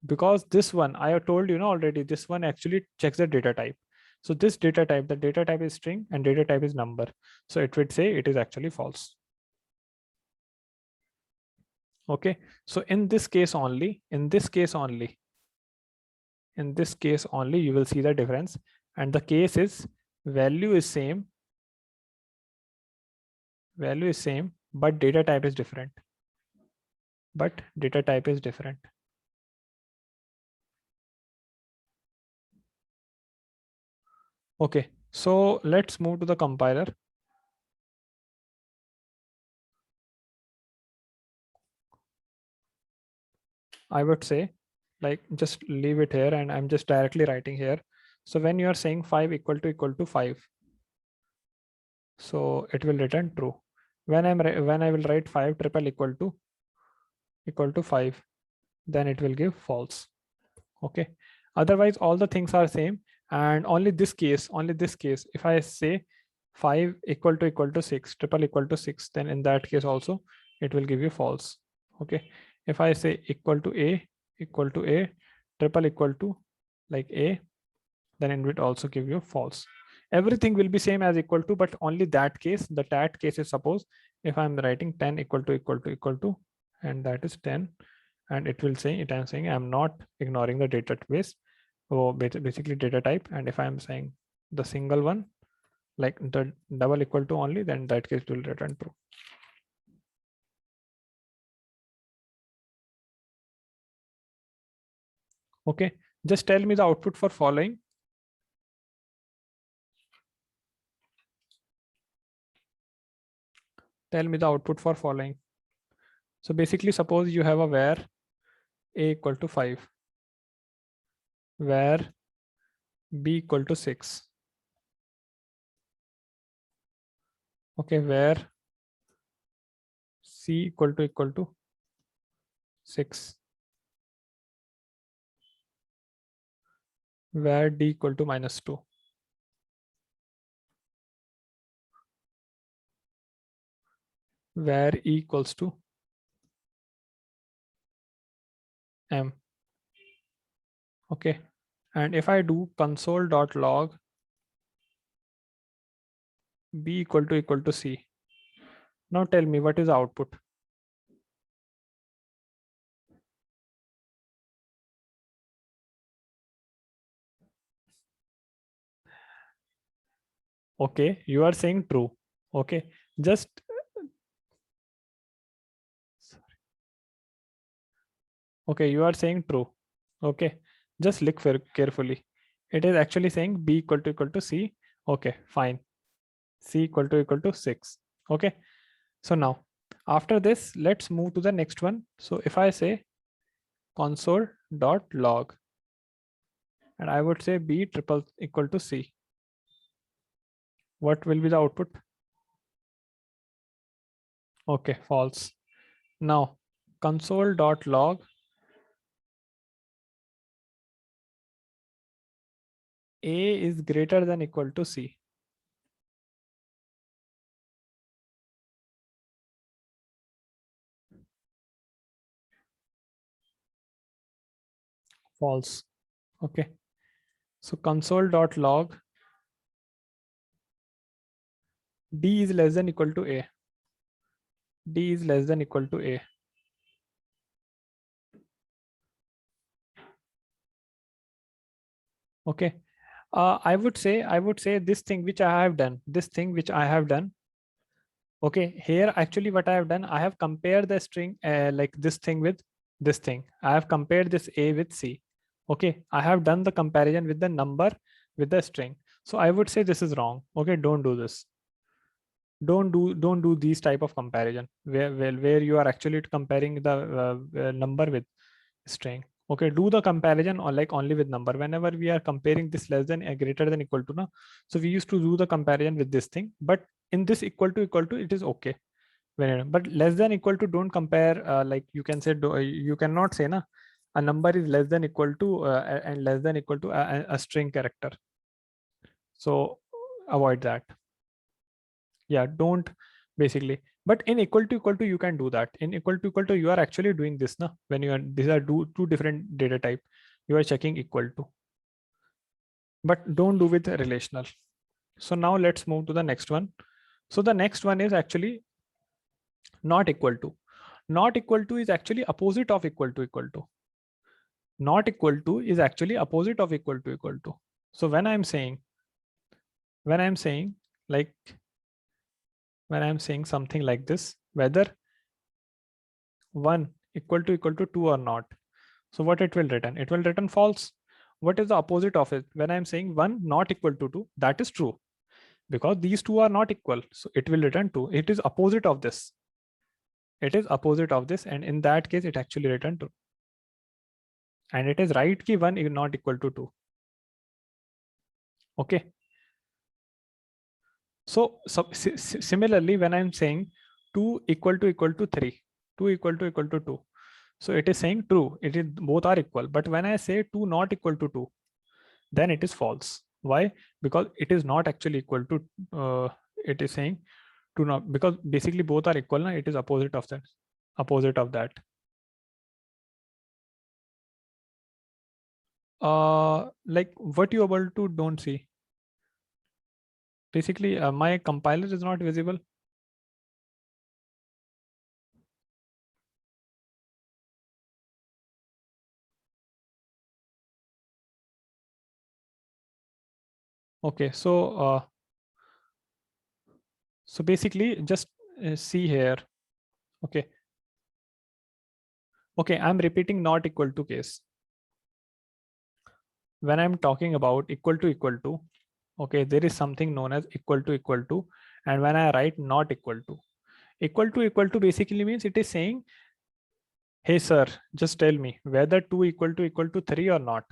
Because this one, I have told you already, this one actually checks the data type. So this data type, the data type is string and data type is number. So it would say it is actually false. Okay. So in this case only, you will see the difference, and the case is value is same, but data type is different. Okay, so let's move to the compiler. I would say, like, just leave it here and I'm just directly writing here. So when you are saying 5 equal to 5, so it will return true. When I will write 5 triple equal to 5, then it will give false. Okay. Otherwise, all the things are same, and only this case, if I say 5 equal to 6, triple equal to 6, then in that case also it will give you false. Okay. If I say equal to a, triple equal to like A, then it will also give you false. Everything will be same as equal to, but only that case, the that case is suppose if I'm writing 10 equal to, and that is 10, and it will say it I'm saying I'm not ignoring the database or basically data type, and if I'm saying the single one like the double equal to only, then that case will return true. Okay, just tell me the output for following. Tell me the output for following. So basically suppose you have a where a equal to 5, where b equal to 6, okay, where c equal to 6, where d equal to -2, where e equals to m. Okay, and if I do console.log b equal to c, now tell me what is the output. Okay, you are saying true. Okay, just okay, you are saying true. Okay, just look very carefully. It is actually saying b equal to c. Okay, fine. C equal to 6. Okay, so now after this, let's move to the next one. So if I say console.log and I would say b triple equal to c, what will be the output? Okay, false. Now console.log a is greater than equal to c. False. Okay, so console.log d is less than equal to a. D is less than equal to a. Okay, I would say this thing which I have done, okay, here actually what I have done, I have compared the string like this thing with this thing. I have compared this a with c. Okay, I have done the comparison with the number with the string. So I would say this is wrong. Okay, don't do this. Don't do these type of comparison where you are actually comparing the number with string. Okay, do the comparison or like only with number. Whenever we are comparing this less than greater than equal to, now, so we used to do the comparison with this thing, but in this equal to it is okay. But less than equal to, don't compare like you can say you cannot say na a number is less than equal to and less than equal to a string character. So avoid that. Yeah, don't basically. But in equal to you can do that. In equal to you are actually doing this na, when you are these are two different data type, you are checking equal to, but don't do with relational. So now let's move to the next one. So the next one is actually not equal to. Not equal to is actually opposite of equal to. Not equal to is actually opposite of equal to. So when I'm saying like when I'm saying something like this, whether 1 equal to 2 or not, so what it will return? It will return false. What is the opposite of it? When I'm saying 1 not equal to 2, that is true because these two are not equal. So it will return 2. It is opposite of this. It is opposite of this. And in that case, it actually return 2. And it is right ki 1 is not equal to 2. Okay. So similarly, when I'm saying 2 equal to 3, 2 equal to 2. So it is saying true. It is both are equal. But when I say 2 not equal to 2, then it is false. Why? Because it is not actually equal to it is saying to not, because basically both are equal. It is opposite of that. Like what you able to don't see. Basically, my compiler is not visible. Okay, so basically just see here. Okay, okay, I'm repeating not equal to case. When I'm talking about equal to, okay, there is something known as equal to, and when I write not equal to basically means it is saying, hey sir, just tell me whether 2 equal to 3 or not,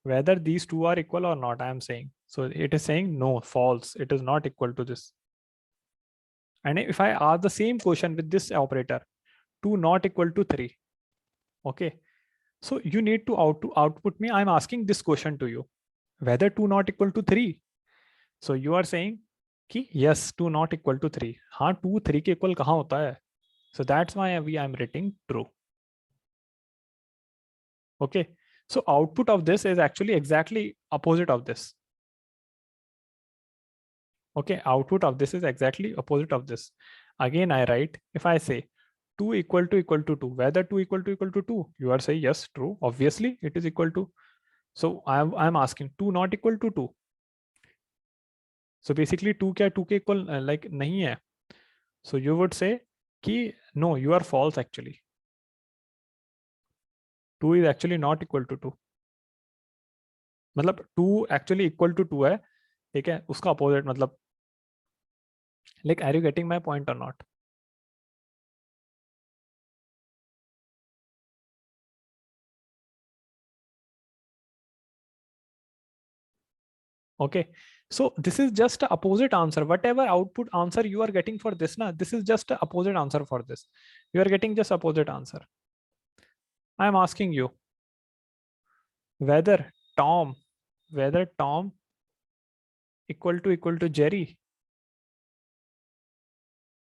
whether these two are equal or not. I am saying, so it is saying no, false, it is not equal to this. And if I ask the same question with this operator, 2 not equal to 3, okay, so you need to output me, I'm asking this question to you, whether 2 not equal to 3. So you are saying कि yes, 2 not equal to 3. हाँ, 2 3 के equal कहाँ होता है? So that's why I'm writing true. Okay, so output of this is actually exactly opposite of this. Okay, output of this is exactly opposite of this. Again, I write, if I say 2 equal to 2, whether 2 equal to 2, you are saying yes, true, obviously it is equal to. So I'm asking 2 not equal to 2. So basically 2 क्या 2 के equal like नहीं है. So you would say कि no, you are false actually. 2 is actually not equal to 2. मतलब 2 actually equal to 2 है, ठीक है, उसका opposite मतलब, like are you getting my point or not? Okay, so this is just a opposite answer. Whatever output answer you are getting for this, na, this is just a opposite answer for this. You are getting just opposite answer. I am asking you whether Tom, whether Tom equal to Jerry.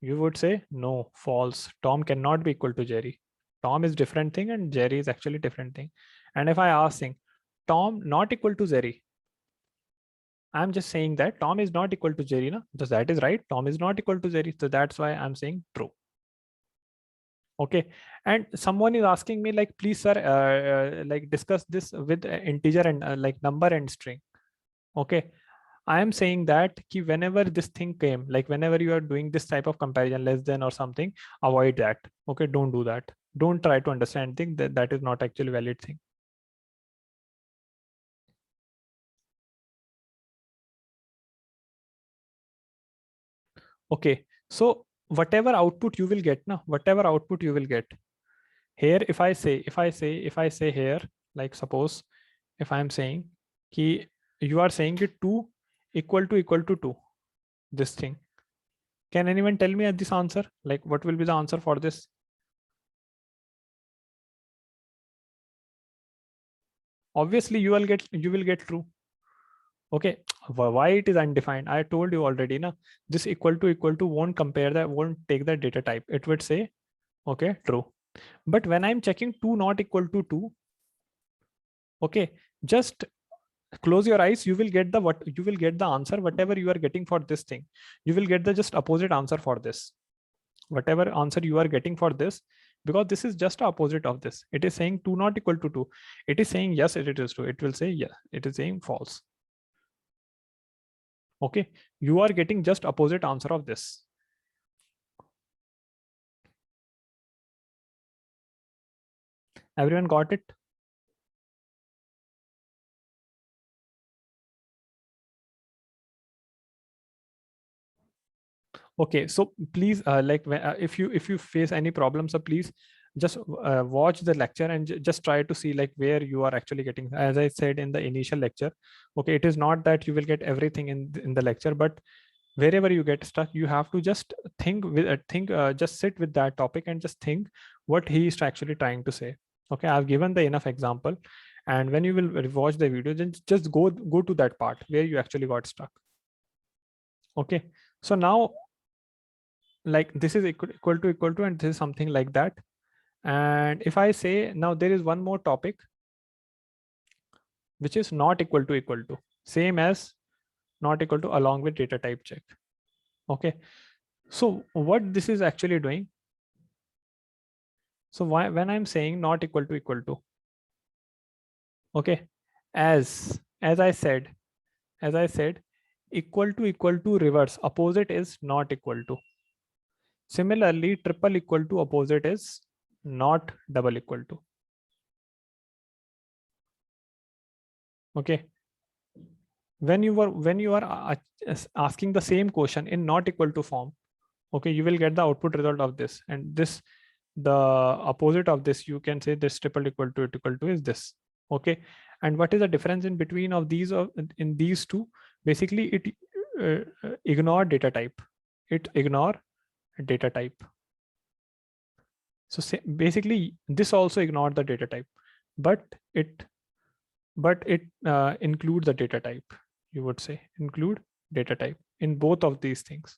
You would say no, false. Tom cannot be equal to Jerry. Tom is different thing and Jerry is actually different thing. And if I ask him, Tom not equal to Jerry, I'm just saying that Tom is not equal to Jerry, na? So that is right. Tom is not equal to Jerry. So that's why I'm saying true. Okay, and someone is asking me like, please sir, like discuss this with integer and like number and string. Okay, I am saying that ki whenever this thing came, like whenever you are doing this type of comparison, less than or something, avoid that. Okay, don't do that. Don't try to understand thing that is not actually valid thing. Okay, so whatever output you will get, now whatever output you will get here, if I say here, like suppose if I'm saying ki you are saying कि 2 equal to 2, this thing, can anyone tell me at this answer, like what will be the answer for this? Obviously you will get true. Okay, why it is undefined? I told you already na, this equal to won't compare that, won't take the data type, it would say okay, true. But when I'm checking 2 not equal to 2, okay, just close your eyes, you will get the what, you will get the answer whatever you are getting for this thing, you will get the just opposite answer for this, whatever answer you are getting for this, because this is just opposite of this. It is saying 2 not equal to 2, it is saying yes, it is true, it will say yeah, it is saying false. Okay, you are getting just opposite answer of this. Everyone got it? Okay, so please like if you face any problems, so please just watch the lecture and just try to see like where you are actually getting, as I said in the initial lecture. Okay, it is not that you will get everything in the lecture, but wherever you get stuck, you have to just think with just sit with that topic and just think what he is actually trying to say. Okay, I've given the enough example, and when you will watch the video, then just go to that part where you actually got stuck. Okay, so now like this is equal to and this is something like that. And if I say now there is one more topic, which is not equal to, same as not equal to along with data type check. Okay, so what this is actually doing, so why when I'm saying not equal to, okay, as I said equal to reverse opposite is not equal to. Similarly, triple equal to opposite is not double equal to. Okay, when you are asking the same question in not equal to form, okay, you will get the output result of this, and this the opposite of this, you can say this triple equal to is this. Okay, and what is the difference in between of these in these two? Basically it ignore data type, it ignore data type. So say, basically this also ignore the data type, but it include the data type. You would say include data type in both of these things,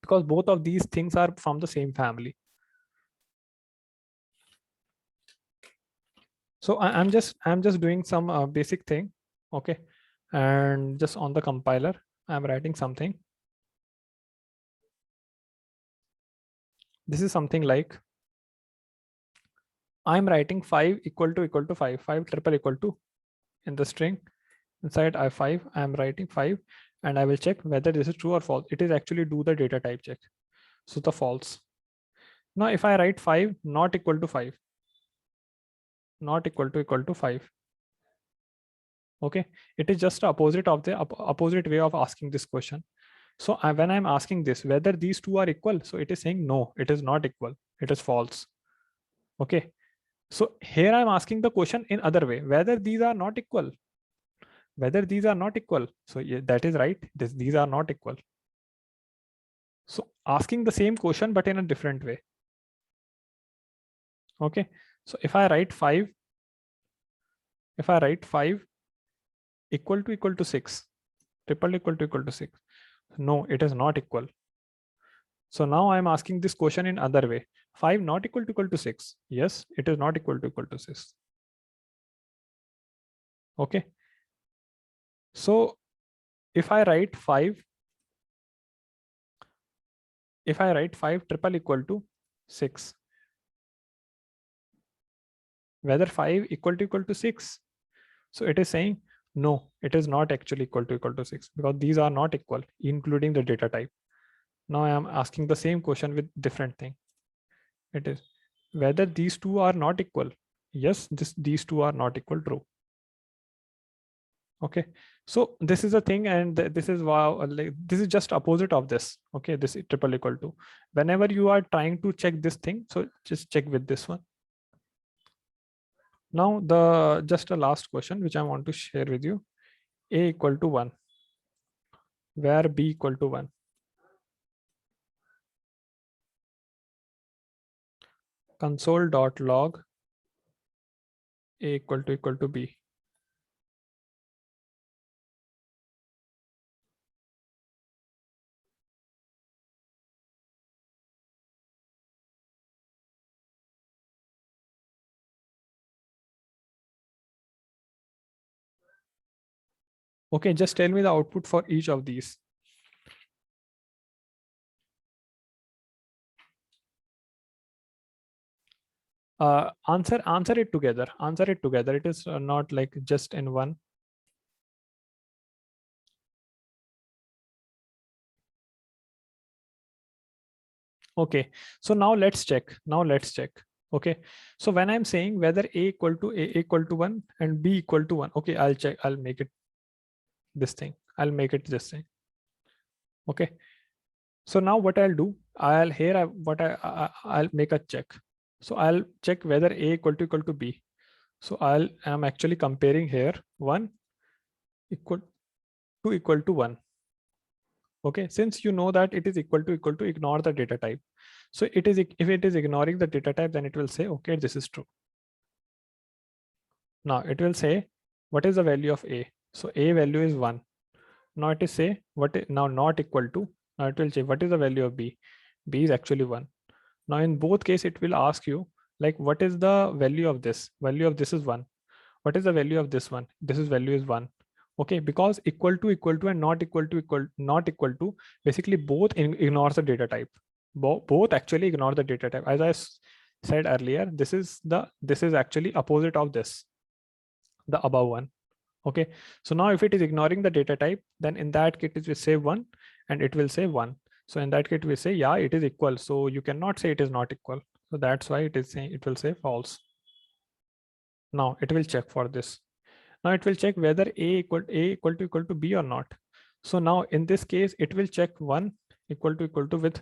because both of these things are from the same family. So I'm just doing some basic thing. Okay, and just on the compiler I'm writing something. This is something like I'm writing 5 equal to 5, 5 triple equal to in the string. Inside I5 I'm writing 5, and I will check whether this is true or false. It is actually do the data type check, so the false. Now if I write 5 not equal to 5, not equal to 5, okay, it is just the opposite of the opposite way of asking this question. So when I'm asking this whether these two are equal, so it is saying no, it is not equal, it is false. Okay, so here I'm asking the question in other way, whether these are not equal, whether these are not equal. So yeah, that is right, these are not equal. So asking the same question but in a different way. Okay, so if I write 5, if I write 5 equal to 6, triple equal to 6, no, it is not equal. So now I'm asking this question in other way. 5 not equal to 6. Yes, it is not equal to 6. Okay. So if I write 5, if I write 5 triple equal to 6, whether 5 equal to 6. So it is saying, no, it is not actually equal to 6, because these are not equal, including the data type. Now I am asking the same question with different thing. It is whether these two are not equal. Yes, these two are not equal, true. Okay, so this is a thing, and this is wow, like this is just opposite of this. Okay, this is triple equal to. Whenever you are trying to check this thing, so just check with this one. Now the just a last question which I want to share with you. A equal to 1, where B equal to 1. Console.log A equal to B. Okay, just tell me the output for each of these. Answer it together. Answer it together. It is not like just in one. Okay, so now let's check. Now let's check. Okay, so when I'm saying whether A equal to 1 and B equal to 1, okay, I'll check. I'll make it this thing. I'll make it this thing. Okay, so now what I'll do, I'll make a check. So I'll check whether A equal to B. So I'm actually comparing here 1 equal to 1. Okay, since you know that it is equal to, ignore the data type. So it is, if it is ignoring the data type, then it will say, okay, this is true. Now it will say, what is the value of A? So A value is 1. Now it is say, now not equal to, now it will say, what is the value of B? B is actually 1. Now in both case, it will ask you, like, what is the value of this? Value of this is 1. What is the value of this one? This is value is 1. Okay, because equal to and not equal to not equal to, basically both ignores the data type. Both actually ignore the data type. As I said earlier, this is actually opposite of this, the above one. Okay, so now if it is ignoring the data type, then in that case it will say 1 and it will say 1. So in that case we say, yeah, it is equal. So you cannot say it is not equal. So that's why it is saying, it will say false. Now it will check for this. Now it will check whether a equal to b or not. So now in this case it will check 1 equal to with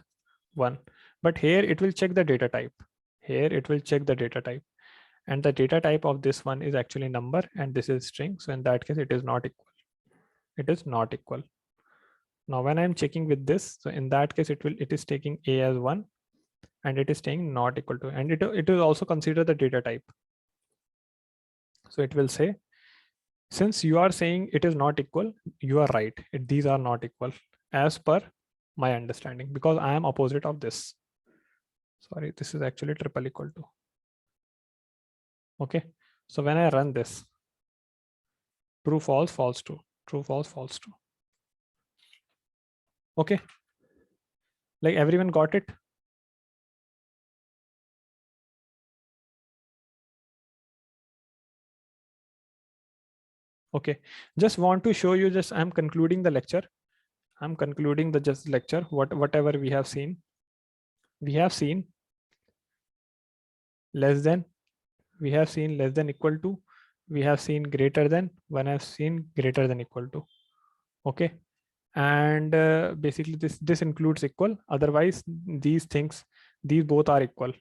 1, but here it will check the data type. Here it will check the data type, and the data type of this one is actually number and this is string. So in that case it is not equal. It is not equal. Now when I'm checking with this, so in that case it is taking a as 1 and it is saying not equal to, and it will also consider the data type. So it will say, since you are saying it is not equal, you are right. These are not equal as per my understanding, because I am opposite of this. Sorry, this is actually triple equal to. Okay, so when I run this, true, false, false, true, true, false, false, true. Okay, like everyone got it? Okay, just want to show you, just I'm concluding the lecture. I'm concluding the just lecture, whatever we have seen. We have seen less than, we have seen less than equal to, we have seen greater than, one have seen greater than equal to. Okay, and basically this includes equal. Otherwise these things, these both are equal.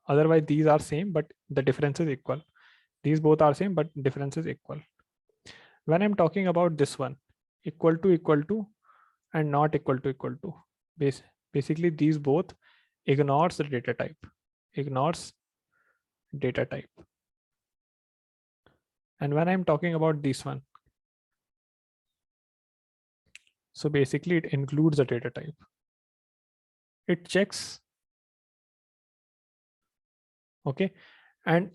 Otherwise these are same but the difference is equal. These both are same but difference is equal. When I'm talking about this one, equal to and not equal to, basically these both ignores the data type, ignores data type. And when I'm talking about this one, so basically it includes the data type. It checks. Okay, and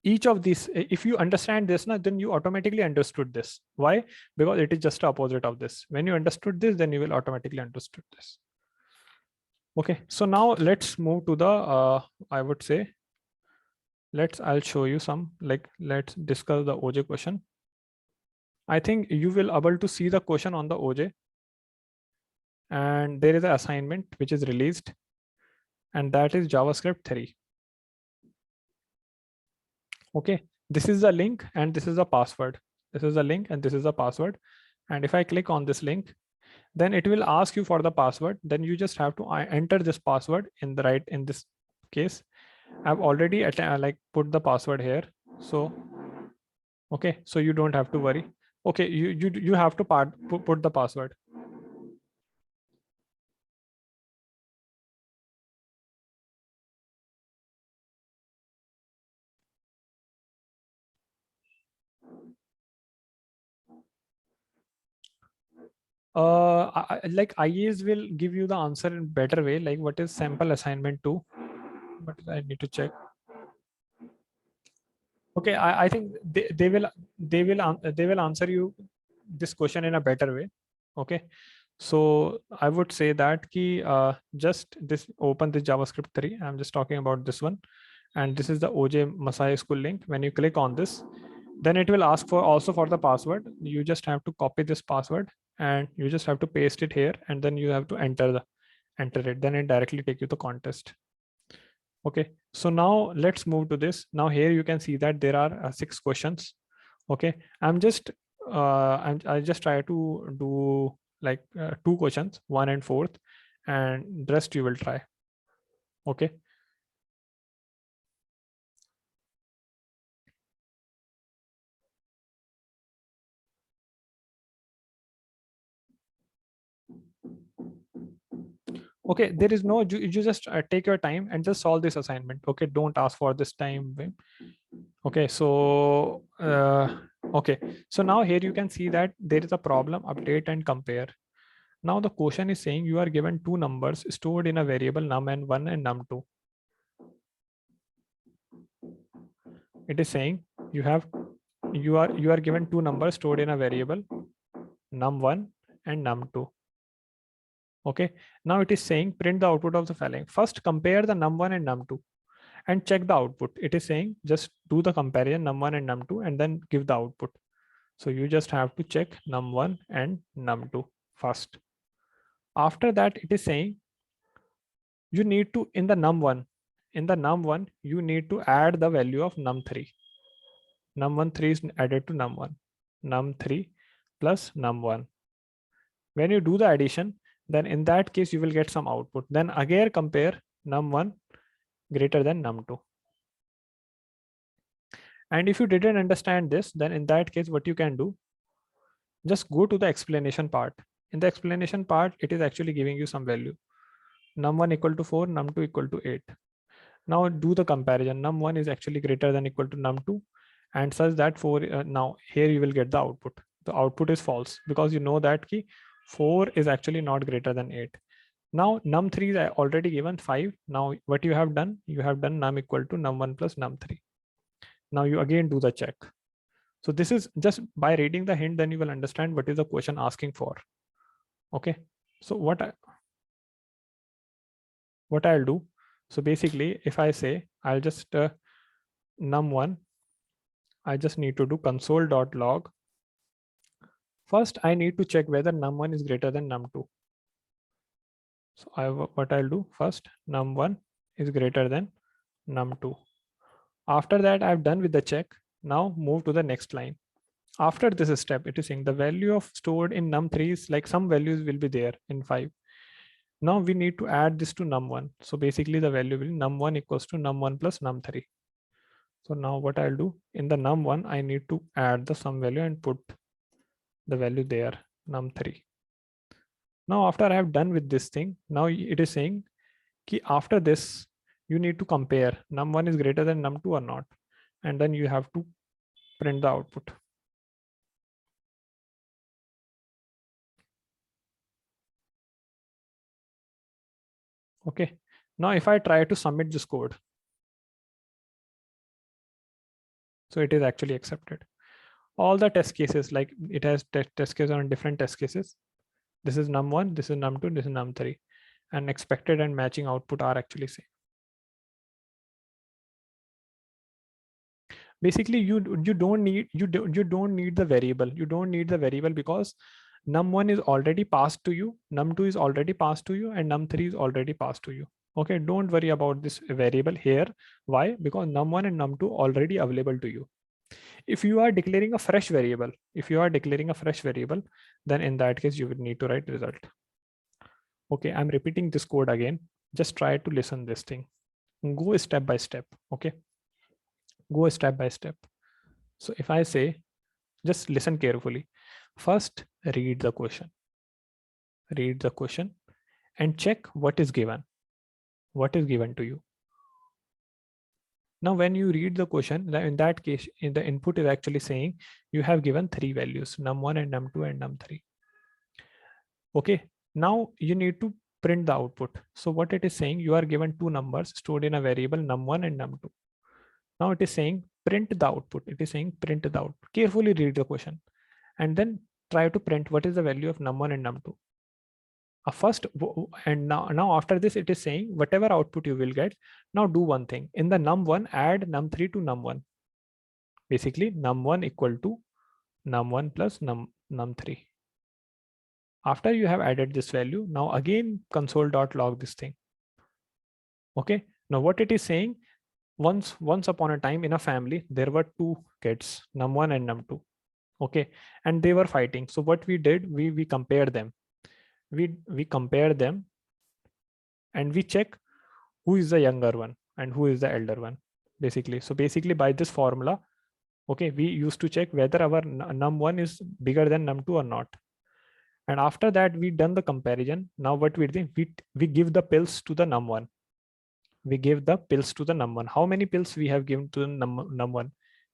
each of these, if you understand this now, then you automatically understood this. Why? Because it is just the opposite of this. When you understood this, then you will automatically understood this. Okay, so now let's move to the I would say, I'll show you some, like, let's discuss the OJ question. I think you will able to see the question on the OJ, and there is an assignment which is released, and that is JavaScript 3. Okay, this is the link and this is the password. This is the link and this is the password. And if I click on this link, then it will ask you for the password. Then you just have to enter this password in the right, in this case. I've already like put the password here. So, okay, so you don't have to worry. Okay, you have to put the password. Like IAs will give you the answer in better way. Like what is sample assignment 2? But I need to check. Okay, I think they will answer you this question in a better way. Okay, so I would say that key just this, open this JavaScript 3. I'm just talking about this one, and this is the OJ Masai school link. When you click on this, then it will ask for also for the password. You just have to copy this password and you just have to paste it here, and then you have to enter it. Then it directly take you to contest. Okay, so now let's move to this. Now here you can see that there are 6 questions. Okay, I just try to do like 2 questions, 1 and 4th, and the rest you will try. Okay. Okay, there is no, you just take your time and just solve this assignment. Okay, don't ask for this time. Okay, so okay, so now here you can see that there is a problem, update and compare. Now the question is saying you are given 2 numbers stored in a variable num1 and num2. It is saying you have you are given two numbers stored in a variable num1 and num2. Okay, now it is saying print the output of the following. First compare the num1 and num2 and check the output. It is saying just do the comparison num1 and num2 and then give the output. So you just have to check num1 and num2 first. After that, it is saying you need to in the num1 you need to add the value of num3. Num1 3 is added to num1. Num3 plus num1. When you do the addition, then in that case you will get some output. Then again compare num1 greater than num2. And if you didn't understand this, then in that case what you can do, just go to the explanation part. In the explanation part, it is actually giving you some value. Num1 equal to 4, num2 equal to 8. Now do the comparison. Num1 is actually greater than equal to num2 and such that 4, now here you will get the output. The output is false because you know that key 4 is actually not greater than 8. Now num3 is already given 5. Now what you have done num equal to num1 plus num3. Now you again do the check. So this is just by reading the hint, then you will understand what is the question asking for. Okay. So what I'll do. So basically, if I say I'll just num1, I just need to do console.log. First, I need to check whether num1 is greater than num2. So what I'll do first, num1 is greater than num2. After that, I've done with the check. Now move to the next line. After this step, it is saying the value of stored in num3 is like some values will be there in 5. Now we need to add this to num1. So basically the value will be num1 equals to num1 plus num3. So now what I'll do in the num1, I need to add the sum value and put the value there, num3. Now after I have done with this thing, now it is saying ki after this, you need to compare num1 is greater than num2 or not. And then you have to print the output. Okay. Now if I try to submit this code, so it is actually accepted. All the test cases, like it has test cases on different test cases. This is num1, this is num2, this is num3, and expected and matching output are actually same. Basically, you don't need the variable. You don't need the variable because num1 is already passed to you, num2 is already passed to you, and num3 is already passed to you. Okay, don't worry about this variable here. Why? Because num1 and num2 already available to you. If you are declaring a fresh variable, then in that case you would need to write result. Okay, I'm repeating this code again. Just try to listen this thing. Go step by step. Okay, go step by step. So if I say, just listen carefully. First, read the question and check what is given to you. Now, when you read the question, in that case, in the input is actually saying you have given 3 values, num1 and num2 and num3. Okay, now you need to print the output. So what it is saying, you are given two numbers stored in a variable num1 and num2. Now it is saying print the output. It is saying print the output. Carefully read the question and then try to print what is the value of num1 and num2. First, and now after this, it is saying whatever output you will get. Now do one thing. In the num1, add num3 to num1. Basically, num1 equal to num1 plus num3. After you have added this value, now again console.log this thing. Okay. Now what it is saying, once upon a time in a family, there were two kids, num1 and num2. Okay. And they were fighting. So what we did, we compared them. We compare them and we check who is the younger one and who is the elder one, basically. So basically by this formula, okay, we used to check whether our num1 is bigger than num2 or not. And after that, we done the comparison. Now what we do, we give the pills to the num1. We give the pills to the num1. How many pills we have given to the num1?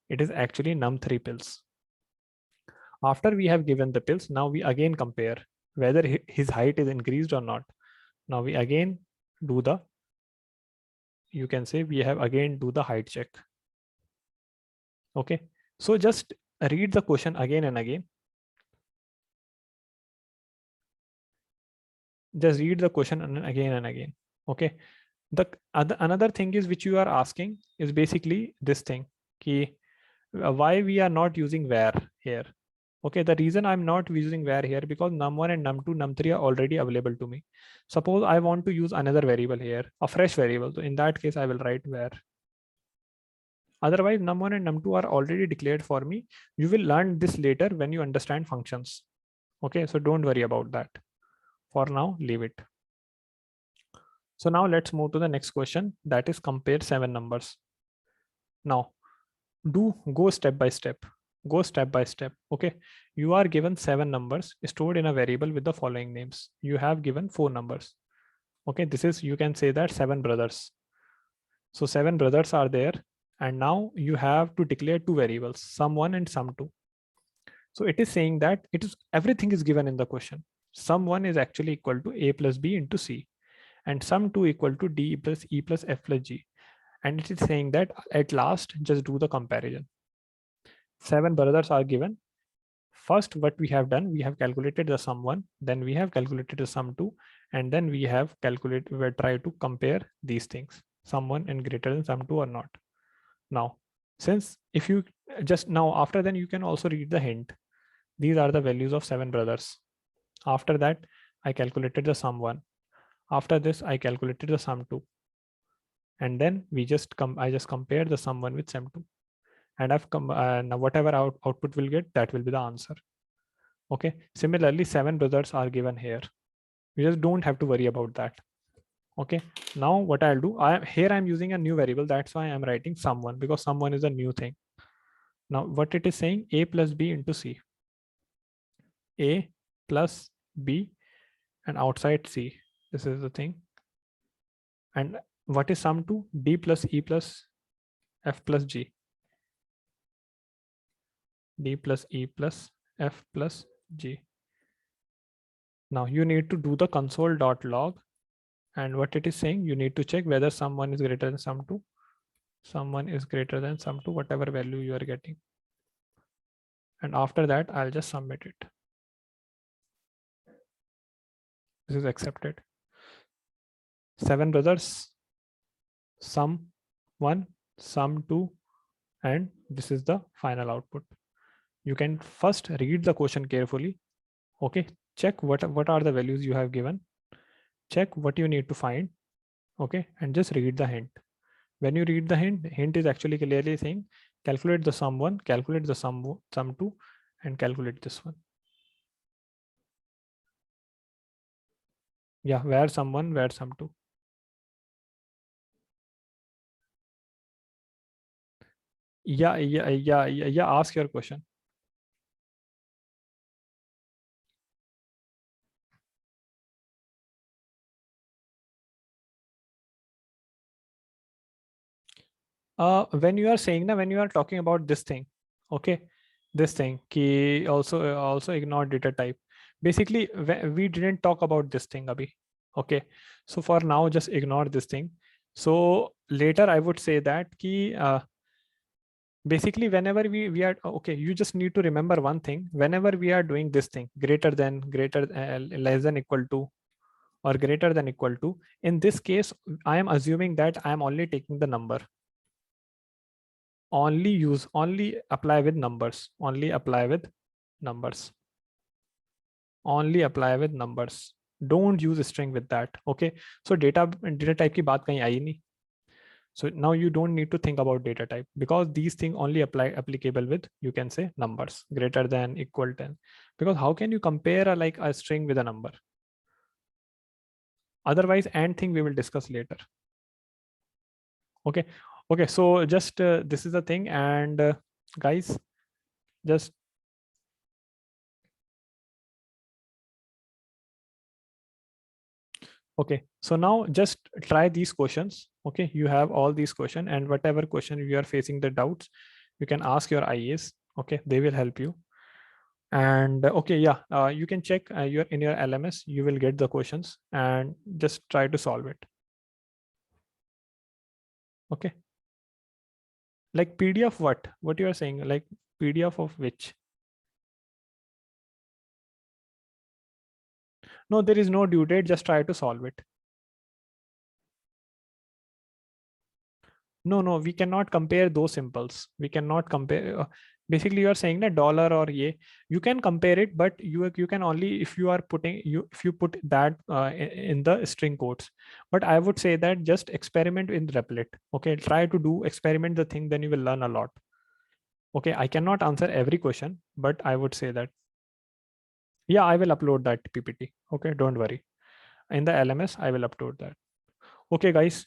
It is actually num3 pills. After we have given the pills, now we again compare whether his height is increased or not. Now we again do the, you can say we have again do the height check. Okay, so just read the question again and again. Just read the question again and again. Okay. The another thing is which you are asking is basically this thing. Ki, why we are not using where here. Okay, the reason I'm not using where here because num1 and num2, num3 are already available to me. Suppose I want to use another variable here, a fresh variable. So in that case, I will write where. Otherwise, num1 and num2 are already declared for me. You will learn this later when you understand functions. Okay, so don't worry about that. For now, leave it. So now let's move to the next question, that is compare 7 numbers. Now, go step by step. Go step by step. Okay, you are given 7 numbers stored in a variable with the following names. You have given 4 numbers. Okay, this is, you can say that 7 brothers. So 7 brothers are there, and now you have to declare 2 variables, sum1 and sum2. So it is saying that it is everything is given in the question. Sum1 is actually equal to a plus b into c, and sum2 equal to d plus e plus f plus g. And it is saying that at last, just do the comparison. 7 brothers are given. First, what we have done, we have calculated the sum1, then we have calculated the sum2, and then we have calculated, we try to compare these things, sum1 and greater than sum2 or not. Now, since if you just now after then you can also read the hint. These are the values of 7 brothers. After that, I calculated the sum1. After this, I calculated the sum2. And then we just I just compare the sum1 with sum2. And I've come now whatever output will get, that will be the answer. Okay. Similarly, 7 brothers are given here. You just don't have to worry about that. Okay. Now what I'll do, I'm using a new variable. That's why I'm writing sum1 because sum1 is a new thing. Now what it is saying, a plus b into c. A plus b and outside c. This is the thing. And what is sum2? D plus e plus f plus g. D plus e plus f plus g. Now you need to do the console.log, and what it is saying, you need to check whether sum1 is greater than sum2. Sum1 is greater than sum2, whatever value you are getting. And after that, I'll just submit it. This is accepted. 7 brothers, sum1, sum2, and this is the final output. You can first read the question carefully. Okay, check what are the values you have given. Check what you need to find. Okay, and just read the hint. When you read the hint is actually clearly saying calculate the sum1, calculate the sum2, and calculate this one. Yeah, where sum1, where sum2. Yeah, ask your question. When you are saying that, when you are talking about this thing, okay, this thing key also ignore data type. Basically, we didn't talk about this thing abhi. Okay, so for now just ignore this thing. So later I would say that key basically whenever we are okay, you just need to remember one thing. Whenever we are doing this thing, greater than, less than, equal to, or greater than equal to, in this case I am assuming that I am only taking the number. Only apply with numbers. Only apply with numbers. Only apply with numbers. Don't use a string with that. Okay, so data type की बात कहीं आई नहीं. So now you don't need to think about data type because these things only applicable with, you can say, numbers, greater than, equal to. Because how can you compare a string with a number? Otherwise, and thing we will discuss later. Okay. Okay. So just this is the thing, and guys, just okay. So now just try these questions. Okay, you have all these questions, and whatever question you are facing the doubts, you can ask your IAs. Okay, they will help you. And okay, yeah, you can check your in your LMS. You will get the questions and just try to solve it. Okay. Like PDF, what you are saying, like PDF of which? No, there is no due date. Just try to solve it. No, we cannot compare those symbols. We cannot compare. Basically, you are saying that dollar or ye. You can compare it, but you can only if you are putting if you put that in the string quotes. But I would say that just experiment in Replit. Okay, try to do experiment the thing, then you will learn a lot. Okay, I cannot answer every question, but I would say that yeah, I will upload that PPT. Okay, don't worry. In the LMS, I will upload that. Okay, guys.